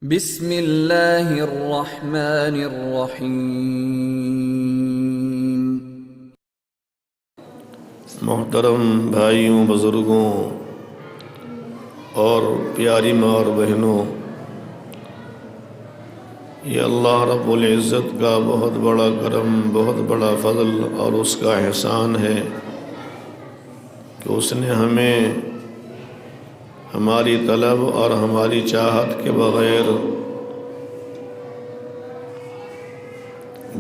بسم اللہ الرحمن الرحیم۔ محترم بھائیوں، بزرگوں اور پیاری ماں اور بہنوں، یہ اللہ رب العزت کا بہت بڑا کرم، بہت بڑا فضل اور اس کا احسان ہے کہ اس نے ہمیں ہماری طلب اور ہماری چاہت کے بغیر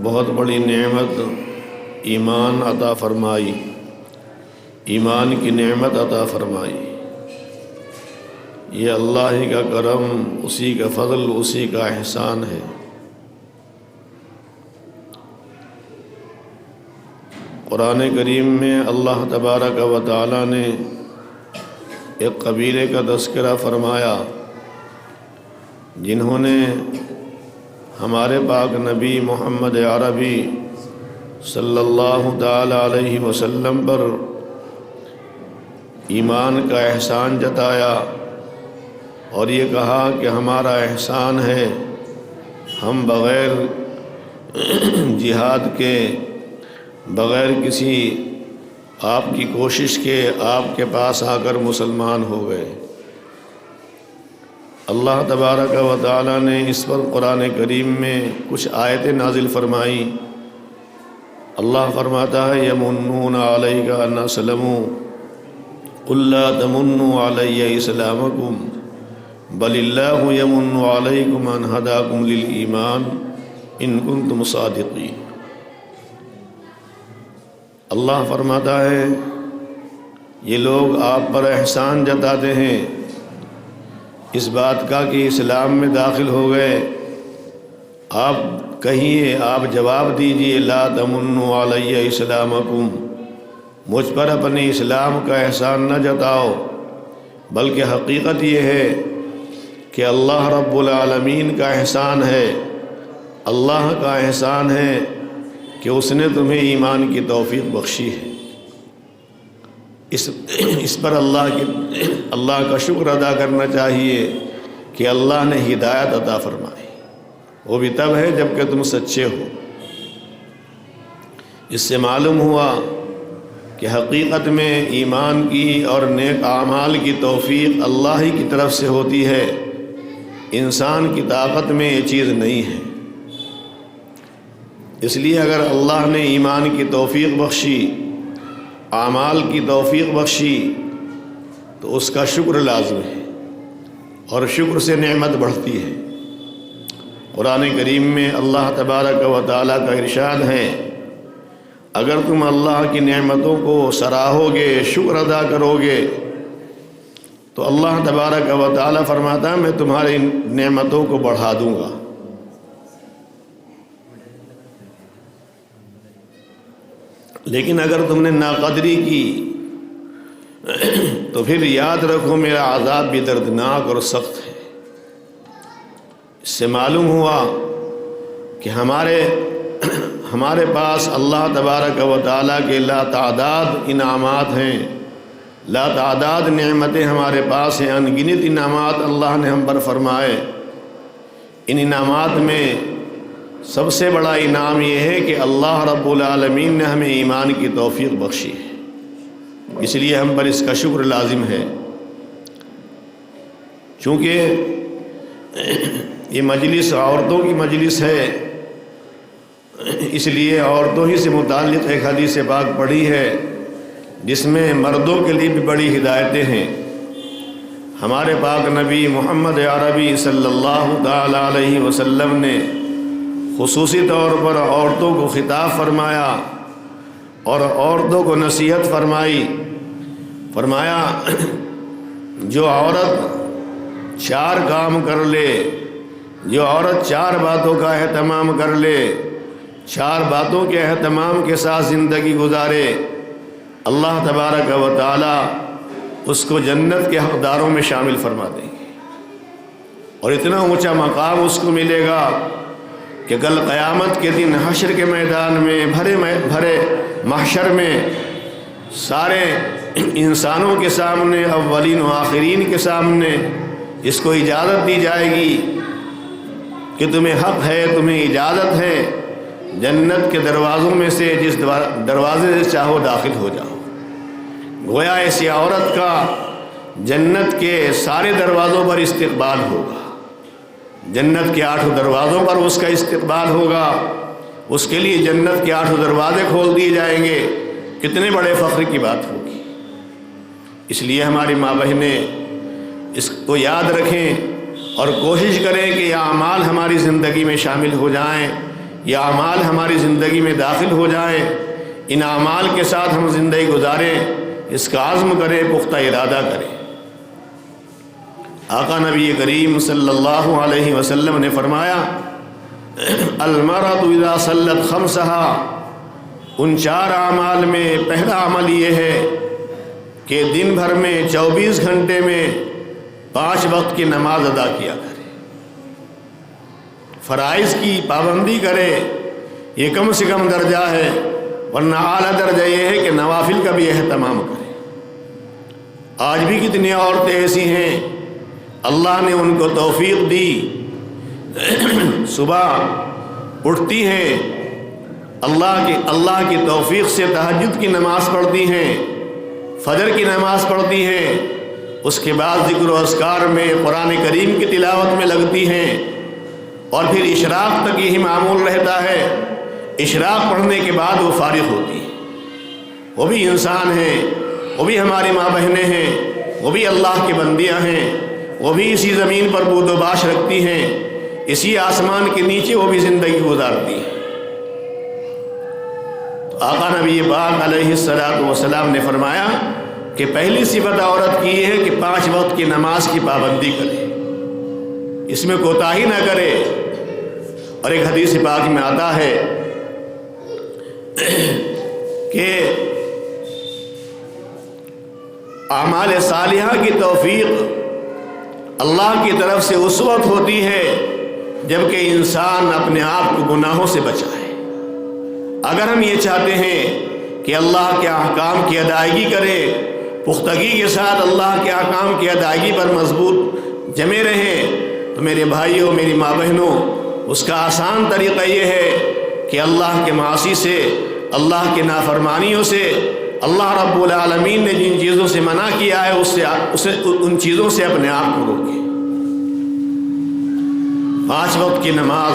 بہت بڑی نعمت ایمان عطا فرمائی، ایمان کی نعمت عطا فرمائی۔ یہ اللہ ہی کا کرم، اسی کا فضل، اسی کا احسان ہے۔ قرآن کریم میں اللہ تبارک و تعالی نے ایک قبیلے کا تذکرہ فرمایا جنہوں نے ہمارے پاک نبی محمد عربی صلی اللہ تعالی علیہ وسلم پر ایمان کا احسان جتایا اور یہ کہا کہ ہمارا احسان ہے، ہم بغیر جہاد کے، بغیر کسی آپ کی کوشش کے آپ کے پاس آ کر مسلمان ہو گئے۔ اللہ تبارک و تعالی نے اس پر قرآن کریم میں کچھ آیتیں نازل فرمائی۔ اللہ فرماتا ہے یمنون علیک ان اسلموا قل لا تمنوا علی اسلامکم بل اللہ یمن علیکم ان ہداکم للایمان ان کنتم صادقین۔ اللہ فرماتا ہے یہ لوگ آپ پر احسان جتاتے ہیں اس بات کا کہ اسلام میں داخل ہو گئے۔ آپ کہیے، آپ جواب دیجئے لا تمنوا علی اسلامکم، مجھ پر اپنے اسلام کا احسان نہ جتاؤ، بلکہ حقیقت یہ ہے کہ اللہ رب العالمین کا احسان ہے، اللہ کا احسان ہے کہ اس نے تمہیں ایمان کی توفیق بخشی ہے۔ اس پر اللہ کا شکر ادا کرنا چاہیے کہ اللہ نے ہدایت عطا فرمائی، وہ بھی تب ہے جب کہ تم سچے ہو۔ اس سے معلوم ہوا کہ حقیقت میں ایمان کی اور نیک اعمال کی توفیق اللہ ہی کی طرف سے ہوتی ہے، انسان کی طاقت میں یہ چیز نہیں ہے۔ اس لیے اگر اللہ نے ایمان کی توفیق بخشی، اعمال کی توفیق بخشی، تو اس کا شکر لازم ہے اور شکر سے نعمت بڑھتی ہے۔ قرآن کریم میں اللہ تبارک و تعالیٰ کا ارشاد ہے اگر تم اللہ کی نعمتوں کو سراہو گے، شکر ادا کرو گے، تو اللہ تبارک و تعالیٰ فرماتا ہے میں تمہاری نعمتوں کو بڑھا دوں گا۔ لیکن اگر تم نے ناقدری کی تو پھر یاد رکھو میرا عذاب بھی دردناک اور سخت ہے۔ اس سے معلوم ہوا کہ ہمارے پاس اللہ تبارک و تعالیٰ کے لا تعداد انعامات ہیں، لا تعداد نعمتیں ہمارے پاس ہیں، ان گنت انعامات اللہ نے ہم پر فرمائے۔ ان انعامات میں سب سے بڑا انعام یہ ہے کہ اللہ رب العالمین نے ہمیں ایمان کی توفیق بخشی ہے، اس لیے ہم پر اس کا شکر لازم ہے۔ چونکہ یہ مجلس عورتوں کی مجلس ہے، اس لیے عورتوں ہی سے متعلق ایک حدیث پاک پڑھی ہے جس میں مردوں کے لیے بھی بڑی ہدایتیں ہیں۔ ہمارے پاک نبی محمد عربی صلی اللہ تعالی علیہ وسلم نے خصوصی طور پر عورتوں کو خطاب فرمایا اور عورتوں کو نصیحت فرمایا جو عورت 4 کام کر لے، جو عورت 4 باتوں کا اہتمام کر لے، 4 باتوں کے اہتمام کے ساتھ زندگی گزارے، اللہ تبارک و تعالی اس کو جنت کے حقداروں میں شامل فرما دیں گے اور اتنا اونچا مقام اس کو ملے گا کہ کل قیامت کے دن حشر کے میدان میں بھرے محشر میں سارے انسانوں کے سامنے، اولین و آخرین کے سامنے اس کو اجازت دی جائے گی کہ تمہیں حق ہے، تمہیں اجازت ہے، جنت کے دروازوں میں سے جس دروازے سے چاہو داخل ہو جاؤ۔ گویا ایسی عورت کا جنت کے سارے دروازوں پر استقبال ہوگا، جنت کے 8 دروازوں پر اس کا استقبال ہوگا، اس کے لیے جنت کے 8 دروازے کھول دیے جائیں گے۔ کتنے بڑے فخر کی بات ہوگی۔ اس لیے ہماری ماں بہنیں اس کو یاد رکھیں اور کوشش کریں کہ یہ اعمال ہماری زندگی میں شامل ہو جائیں، یہ اعمال ہماری زندگی میں داخل ہو جائیں، ان اعمال کے ساتھ ہم زندگی گزاریں، اس کا عزم کریں، پختہ ارادہ کریں۔ آقا نبی کریم صلی اللہ علیہ وسلم نے فرمایا المرأۃ اذا صلت خمسہا، ان 4 اعمال میں پہلا عمل یہ ہے کہ دن بھر میں 24 گھنٹے میں 5 وقت کی نماز ادا کیا کرے، فرائض کی پابندی کرے، یہ کم سے کم درجہ ہے، ورنہ اعلیٰ درجہ یہ ہے کہ نوافل کا بھی اہتمام کرے۔ آج بھی کتنی عورتیں ایسی ہیں اللہ نے ان کو توفیق دی، صبح اٹھتی ہیں، اللہ کی توفیق سے تہجد کی نماز پڑھتی ہیں، فجر کی نماز پڑھتی ہیں، اس کے بعد ذکر و اذکار میں قرآن کریم کی تلاوت میں لگتی ہیں، اور پھر اشراق تک یہی معمول رہتا ہے۔ اشراق پڑھنے کے بعد وہ فارغ ہوتی ہیں۔ وہ بھی انسان ہیں، وہ بھی ہماری ماں بہنیں ہیں، وہ بھی اللہ کی بندیاں ہیں، وہ بھی اسی زمین پر بود و باش رکھتی ہیں، اسی آسمان کے نیچے وہ بھی زندگی گزارتی ہیں۔ آقا نبی پاک علیہ السلام نے فرمایا کہ پہلی صفت عورت کی یہ ہے کہ 5 وقت کی نماز کی پابندی کرے، اس میں کوتاہی نہ کرے۔ اور ایک حدیث پاک میں آتا ہے کہ اعمال صالحہ کی توفیق اللہ کی طرف سے اس وقت ہوتی ہے جبکہ انسان اپنے آپ کو گناہوں سے بچائے۔ اگر ہم یہ چاہتے ہیں کہ اللہ کے احکام کی ادائیگی کرے، پختگی کے ساتھ اللہ کے احکام کی ادائیگی پر مضبوط جمے رہیں، تو میرے بھائیوں، میری ماں بہنوں، اس کا آسان طریقہ یہ ہے کہ اللہ کے معاصی سے، اللہ کی نافرمانیوں سے، اللہ رب العالمین نے جن چیزوں سے منع کیا ہے ان چیزوں سے اپنے آپ کو روکیں۔ 5 وقت کی نماز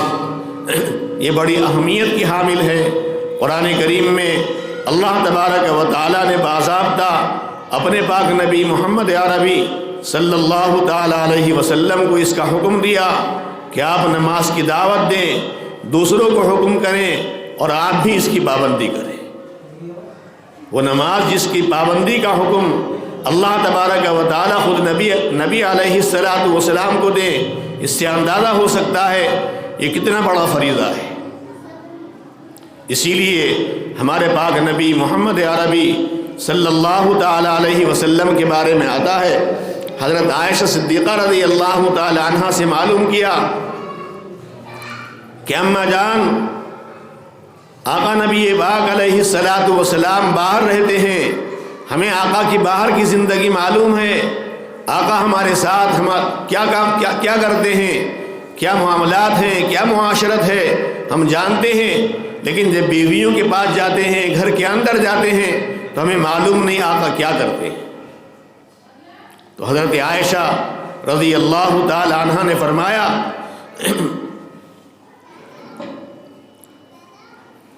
یہ بڑی اہمیت کی حامل ہے۔ قرآن کریم میں اللہ تبارک و تعالیٰ نے باضابطہ اپنے پاک نبی محمد عربی صلی اللہ تعالیٰ علیہ وسلم کو اس کا حکم دیا کہ آپ نماز کی دعوت دیں، دوسروں کو حکم کریں اور آپ بھی اس کی پابندی کریں۔ وہ نماز جس کی پابندی کا حکم اللہ تبارک و تعالیٰ خود نبی علیہ السلام کو دیں، اس سے اندازہ ہو سکتا ہے یہ کتنا بڑا فریضہ ہے۔ اسی لیے ہمارے پاک نبی محمد عربی صلی اللہ تعالیٰ علیہ وسلم کے بارے میں آتا ہے، حضرت عائشہ صدیقہ رضی اللہ تعالیٰ عنہا سے معلوم کیا کہ اماں جان، آقا نبی پاک علیہ السلام باہر رہتے ہیں، ہمیں آقا کی باہر کی زندگی معلوم ہے، آقا ہمارے ساتھ کیا کرتے ہیں، کیا معاملات ہیں، کیا معاشرت ہے، ہم جانتے ہیں، لیکن جب بیویوں کے پاس جاتے ہیں، گھر کے اندر جاتے ہیں، تو ہمیں معلوم نہیں آقا کیا کرتے ہیں۔ تو حضرت عائشہ رضی اللہ تعالی عنہا نے فرمایا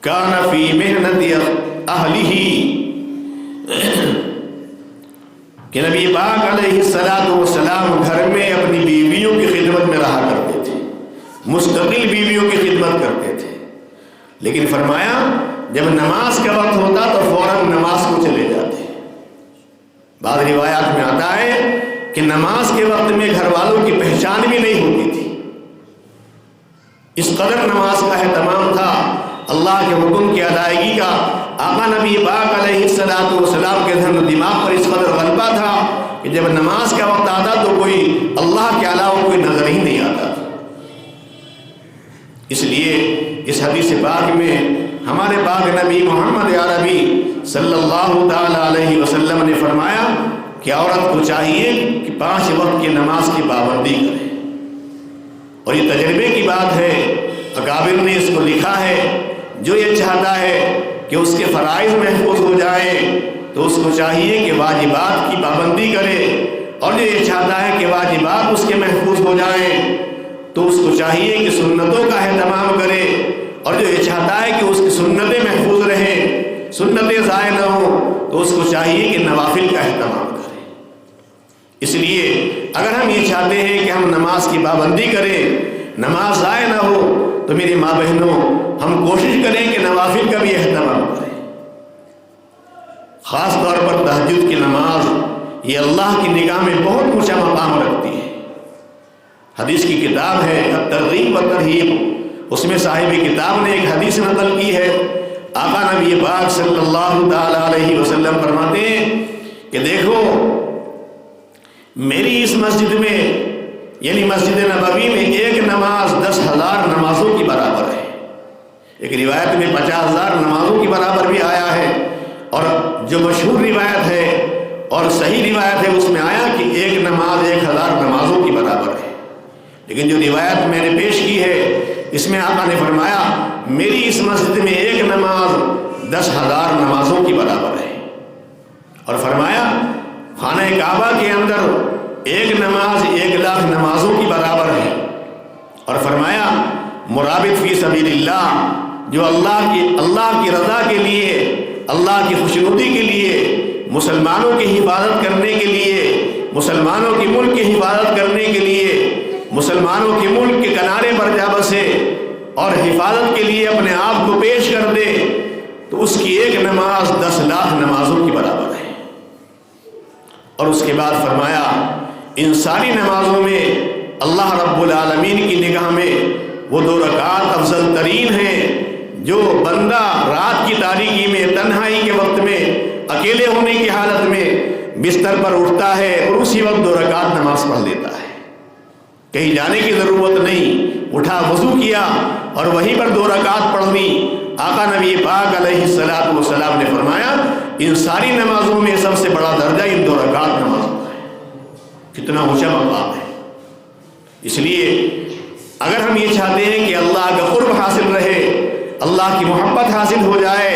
کان فی محنت اہلہ، کہ نبی پاک علیہ السلام گھر میں اپنی بیویوں کی خدمت میں رہا کرتے تھے، مستقل بیویوں کی خدمت کرتے تھے، لیکن فرمایا جب نماز کا وقت ہوتا تو فوراً نماز کو چلے جاتے۔ بعض روایات میں آتا ہے کہ نماز کے وقت میں گھر والوں کی پہچان بھی نہیں ہوتی تھی، اس قدر نماز کا اہتمام تھا، اللہ کے حکم کی ادائیگی کا آقا نبی پاک علیہ السلام کے ذہن و دماغ پر اس قدر غلبہ تھا کہ جب نماز کا وقت آتا تو کوئی اللہ کے علاوہ کوئی نظر ہی نہیں آتا تھا۔ اس لیے اس حدیث پاک میں ہمارے پاک نبی محمد عربی صلی اللہ تعالی علیہ وسلم نے فرمایا کہ عورت کو چاہیے کہ 5 وقت کی نماز کی پابندی کرے، اور یہ تجربے کی بات ہے، اکابر نے اس کو لکھا ہے، جو یہ چاہتا ہے کہ اس کے فرائض محفوظ ہو جائیں تو اس کو چاہیے کہ واجبات کی پابندی کرے، اور جو یہ چاہتا ہے کہ واجبات اس کے محفوظ ہو جائیں تو اس کو چاہیے کہ سنتوں کا اہتمام کرے، اور جو یہ چاہتا ہے کہ اس کی سنتیں محفوظ رہیں، سنتیں ضائع نہ ہوں، تو اس کو چاہیے کہ نوافل کا اہتمام کرے۔ اس لیے اگر ہم یہ چاہتے ہیں کہ ہم نماز کی پابندی کریں، نماز ضائع نہ ہو، تو میری ماں بہنوں ہم کوشش کریں کہ نوافل کا بھی اہتمام کریں۔ خاص طور پر تہجد کی نماز، یہ اللہ کی نگاہ میں بہت اونچا مقام رکھتی ہے۔ حدیث کی کتاب ہے الترغیب و ترہیب، اس میں صاحب کتاب نے ایک حدیث نقل کی ہے۔ آقا نبی پاک صلی اللہ تعالی علیہ وسلم فرماتے ہیں کہ دیکھو میری اس مسجد میں، یعنی مسجد نبوی میں، ایک نماز 10,000 نمازوں کی برابر ہے۔ ایک روایت میں 50,000 نمازوں کی برابر بھی آیا ہے، اور جو مشہور روایت ہے اور صحیح روایت ہے اس میں آیا کہ ایک نماز 1,000 نمازوں کی برابر ہے۔ لیکن جو روایت میں نے پیش کی ہے اس میں آقا نے فرمایا میری اس مسجد میں ایک نماز 10,000 نمازوں کی برابر ہے، اور فرمایا خانہ کعبہ کے اندر ایک نماز 1,00,000 نمازوں کی برابر ہے، اور فرمایا مرابط فی سبیل اللہ، جو اللہ کی رضا کے لیے، اللہ کی خوشنودی کے لیے، مسلمانوں کی حفاظت کرنے کے لیے، مسلمانوں کے ملک کی حفاظت کرنے کے لیے، مسلمانوں کے ملک کے کنارے پر جا بسے اور حفاظت کے لیے اپنے آپ کو پیش کر دے، تو اس کی ایک نماز 10,00,000 نمازوں کی برابر ہے۔ اور اس کے بعد فرمایا ان ساری نمازوں میں اللہ رب العالمین کی نگاہ میں وہ 2 رکعات افضل ترین ہیں جو بندہ رات کی تاریکی میں، تنہائی کے وقت میں، اکیلے ہونے کی حالت میں بستر پر اٹھتا ہے اور اسی وقت 2 رکعت نماز پڑھ لیتا ہے، کہیں جانے کی ضرورت نہیں، اٹھا وضو کیا اور وہیں پر 2 رکعت پڑھ لی۔ آقا نبی پاک علیہ الصلوۃ والسلام نے فرمایا ان ساری نمازوں میں سب سے بڑا درجہ ان 2 رکعت نمازوں کا ہے۔ کتنا اونچا مقام ہے۔ اس لیے اگر ہم یہ چاہتے ہیں کہ اللہ کا قرب حاصل رہے، اللہ کی محبت حاصل ہو جائے،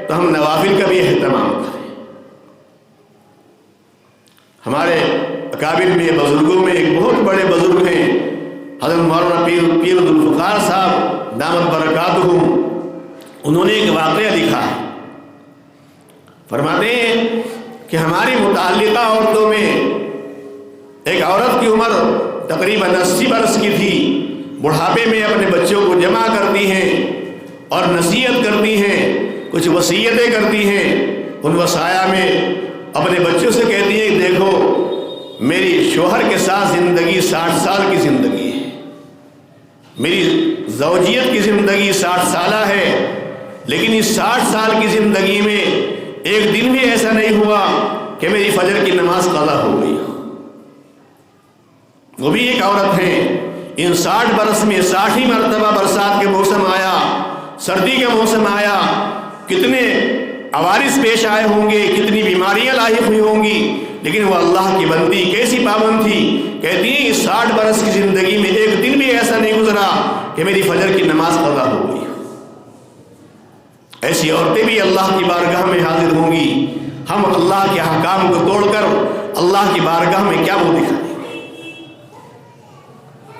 تو ہم نوافل کا بھی اہتمام کریں۔ ہمارے اکابر میں، بزرگوں میں ایک بہت بڑے بزرگ ہیں حضرت مولانا پیر عبدالفقار صاحب دامت برکاتہم، انہوں نے ایک واقعہ لکھا ہے۔ فرماتے ہیں کہ ہماری متعلقہ عورتوں میں ایک عورت کی عمر تقریباً 80 برس کی تھی، بڑھاپے میں اپنے بچوں کو جمع کرتی ہیں اور نصیحت کرتی ہیں، کچھ وصیتیں کرتی ہیں، ان وصایا میں اپنے بچوں سے کہتی ہیں دیکھو میری شوہر کے ساتھ زندگی 60 سال کی زندگی ہے، میری زوجیت کی زندگی 60 سالہ ہے، لیکن اس 60 سال کی زندگی میں ایک دن بھی ایسا نہیں ہوا کہ میری فجر کی نماز قضا ہو گئی۔ وہ بھی ایک عورت ہے، ان 60 برس میں 60 ہی مرتبہ برسات کے موسم آیا، سردی کا موسم آیا، کتنے عوارض پیش آئے ہوں گے، کتنی بیماریاں لاحق ہوئی ہوں گی، لیکن وہ اللہ کی بندی کیسی پابند تھی، کہتی ہیں اس 60 برس کی زندگی میں ایک دن بھی ایسا نہیں گزرا کہ میری فجر کی نماز قضا ہو گئی۔ ایسی عورتیں بھی اللہ کی بارگاہ میں حاضر ہوں گی، ہم اللہ کے احکام کو توڑ کر اللہ کی بارگاہ میں کیا وہ دکھائیں گے؟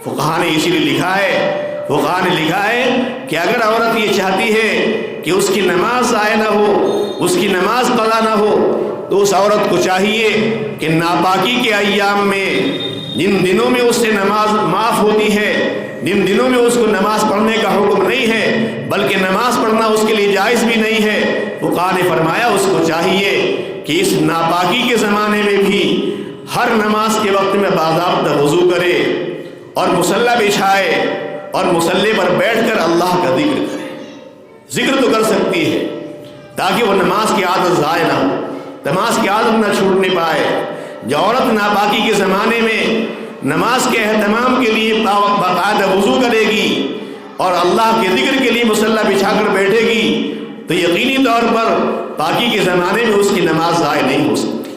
فقہا نے اسی لیے لکھا ہے کہ اگر عورت یہ چاہتی ہے کہ اس کی نماز ضائع نہ ہو، اس کی نماز قضا نہ ہو، تو اس عورت کو چاہیے کہ ناپاکی کے ایام میں، جن دنوں میں اس سے نماز معاف ہوتی ہے، جن دنوں میں اس کو نماز پڑھنے کا حکم نہیں ہے، بلکہ نماز پڑھنا اس کے لیے جائز بھی نہیں ہے، فقہا نے فرمایا اس کو چاہیے کہ اس ناپاکی کے زمانے میں بھی ہر نماز کے وقت میں باضابطہ وضو کرے اور مصلی بچھائے اور مصلی پر بیٹھ کر اللہ کا ذکر کرے۔ ذکر تو کر سکتی ہے تاکہ وہ نماز کی عادت ضائع نہ ہو، نماز کی عادت نہ چھوٹنے پائے۔ جو عورت ناپاکی کے زمانے میں نماز کے اہتمام کے لیے باقاعدہ وضو کرے گی اور اللہ کے ذکر کے لیے مصلی بچھا کر بیٹھے گی، تو یقینی طور پر پاکی کے زمانے میں اس کی نماز ضائع نہیں ہو سکتی۔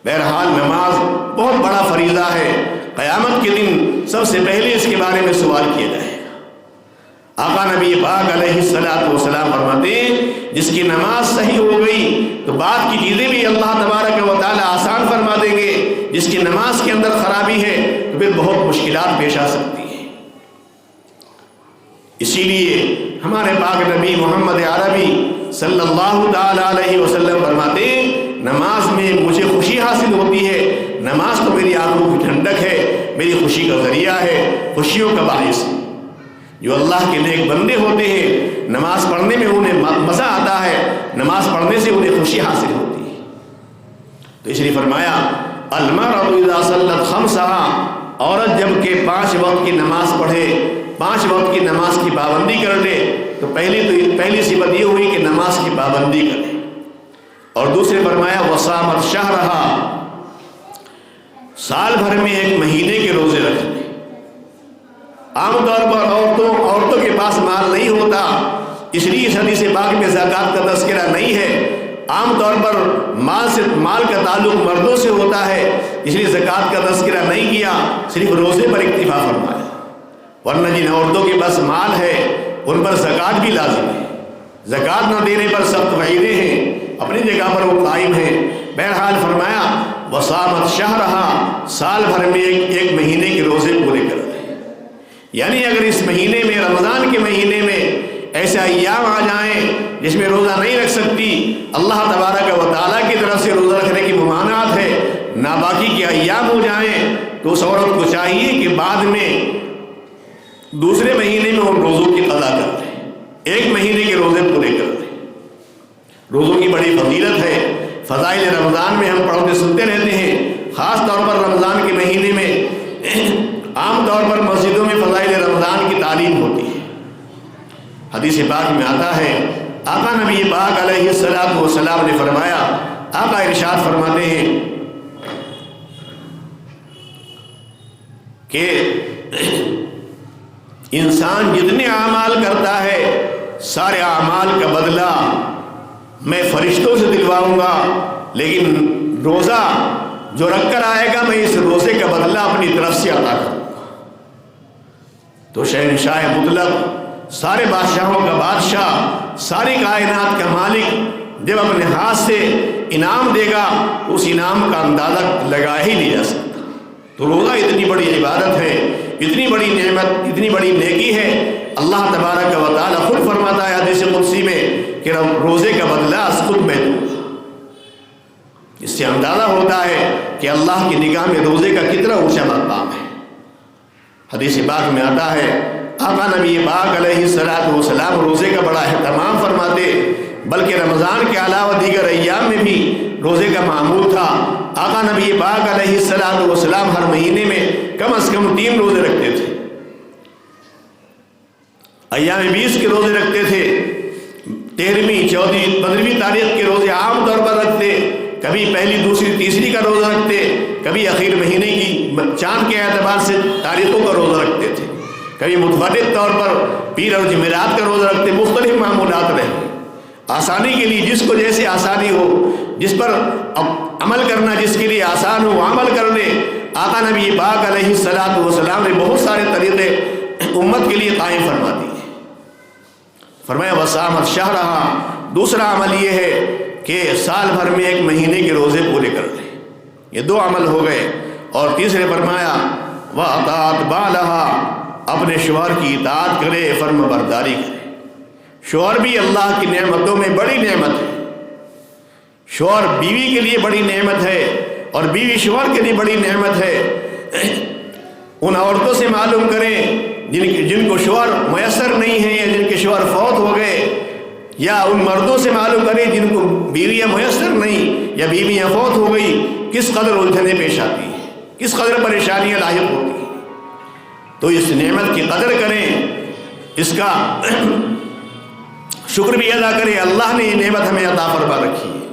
بہرحال نماز بہت بڑا فریضہ ہے، قیامت کے دن سب سے پہلے اس کے بارے میں سوال کیا جائے گا۔ آقا نبی پاک علیہ السلام فرماتے ہیں جس کی نماز صحیح ہو گئی تو بعد کی چیزیں بھی اللہ تبارک و تعالی آسان فرما دیں گے، جس کی نماز کے اندر خرابی ہے تو پھر بہت مشکلات پیش آ سکتی ہیں۔ اسی لیے ہمارے پاک نبی محمد عربی صلی اللہ تعالی علیہ وسلم فرماتے ہیں نماز میں مجھے خوشی حاصل ہوتی ہے، نماز تو میری آنکھوں کی ٹھنڈک ہے، میری خوشی کا ذریعہ ہے، خوشیوں کا باعث ہے۔ جو اللہ کے نیک بندے ہوتے ہیں نماز پڑھنے میں انہیں مزہ آتا ہے، نماز پڑھنے سے انہیں خوشی حاصل ہوتی ہے۔ تو اس لیے فرمایا المرء اذا صلت خمسہا، عورت جب کہ 5 وقت کی نماز پڑھے، 5 وقت کی نماز کی پابندی کر لے تو پہلی صفت یہ ہوئی کہ نماز کی پابندی کرے، اور دوسرے فرمایا وصامت شہرہا، سال بھر میں 1 مہینے کے روزے رکھ لے۔ عام طور پر عورتوں کے پاس مال نہیں ہوتا، اس لیے اس حدیث پاک میں زکوٰۃ کا تذکرہ نہیں ہے۔ عام طور پر مال کا تعلق مردوں سے ہوتا ہے، اس لیے زکوٰۃ کا تذکرہ نہیں کیا، صرف روزے پر اکتفا فرمایا۔ ورنہ جن عورتوں کے پاس مال ہے ان پر زکوٰۃ بھی لازم ہے، زکوٰۃ نہ دینے پر سخت وعیدیں ہیں، اپنی جگہ پر وہ قائم ہیں۔ بہرحال فرمایا وصامت شہرہا، سال بھر میں 1 مہینے کے روزے پورے کر دیں۔ یعنی اگر اس مہینے میں رمضان کے مہینے میں ایسے ایام آ جائیں جس میں روزہ نہیں رکھ سکتی، اللہ تبارک و تعالیٰ کی طرف سے روزہ رکھنے کی ممانعت ہے، ناباکی کے ایام ہو جائیں تو اس عورت کو چاہیے کہ بعد میں دوسرے مہینے میں ان روزوں کی قضا کر دیں، 1 مہینے کے روزے پورے کر دیں۔ روزوں کی بڑی فضیلت ہے، فضائل رمضان میں ہم پڑھتے سنتے رہتے ہیں، خاص طور پر رمضان کے مہینے میں عام طور پر مسجدوں میں فضائل رمضان کی تعلیم ہوتی ہے۔ حدیث پاک میں آتا ہے آقا نبی پاک علیہ السلام نے فرمایا، آقا ارشاد فرماتے ہیں کہ انسان جتنے اعمال کرتا ہے سارے اعمال کا بدلہ میں فرشتوں سے دلواؤں گا، لیکن روزہ جو رکھ کر آئے گا میں اس روزے کا بدلہ اپنی طرف سے عطا کروں گا۔ تو شہنشاہ مطلق، سارے بادشاہوں کا بادشاہ، ساری کائنات کا مالک جب اپنے ہاتھ سے انعام دے گا اس انعام کا اندازہ لگا ہی نہیں جا سکتا۔ تو روزہ اتنی بڑی عبادت ہے، اتنی بڑی نعمت، اتنی بڑی نیکی ہے، اللہ تبارک و تعالیٰ خود فرماتا ہے حدیث قدسی میں کہ روزے کا بدلہ خود میں دوں گا۔ اس سے اندازہ ہوتا ہے کہ اللہ کی نگاہ میں روزے کا کتنا اونچا مقام ہے۔ حدیث پاک میں آتا ہے آقا نبی پاک علیہ السلام روزے کا بڑا اہتمام فرماتے، بلکہ رمضان کے علاوہ دیگر ایام میں بھی روزے کا معمول تھا۔ آقا نبی پاک علیہ السلام ہر مہینے میں کم از کم 3 روزے رکھتے تھے، ایام 20 کے روزے رکھتے تھے، 13ویں 14ویں 15ویں تاریخ کے روزے عام طور پر رکھتے، کبھی پہلی دوسری تیسری کا روزہ رکھتے، کبھی آخر مہینے کی چاند کے اعتبار سے تاریخوں کا روزہ رکھتے تھے، کبھی متفرد طور پر پیر اور جمعرات کا روزہ رکھتے، مختلف معمولات رہے۔ آسانی کے لیے جس کو جیسے آسانی ہو، جس پر عمل کرنا جس کے لیے آسان ہو وہ عمل کر لے۔ آقا نبی پاک علیہ السلام نے بہت سارے طریقے امت کے لیے قائم فرما دیے۔ فرمایا وصامت شہرہا، دوسرا عمل یہ ہے کہ سال بھر میں 1 مہینے کے روزے پورے کر لیں، یہ 2 عمل ہو گئے۔ اور تیسرے فرمایا وَأَطَاعَتْ بَعْلَهَا، اپنے شوہر کی اطاعت کرے، فرم برداری کرے۔ شوہر بھی اللہ کی نعمتوں میں بڑی نعمت ہے، شوہر بیوی کے لیے بڑی نعمت ہے اور بیوی شوہر کے لیے بڑی نعمت ہے۔ ان عورتوں سے معلوم کریں جن کو شوہر میسر نہیں ہے یا جن کے شوہر فوت ہو گئے، یا ان مردوں سے معلوم کریں جن کو بیویاں میسر نہیں یا بیویاں فوت ہو گئی، کس قدر الجھنیں پیش آتی ہیں، کس قدر پریشانیاں لاحق ہوتی ہیں۔ تو اس نعمت کی قدر کریں، اس کا شکر بھی ادا کریں، اللہ نے یہ نعمت ہمیں عطا فرما رکھی ہے۔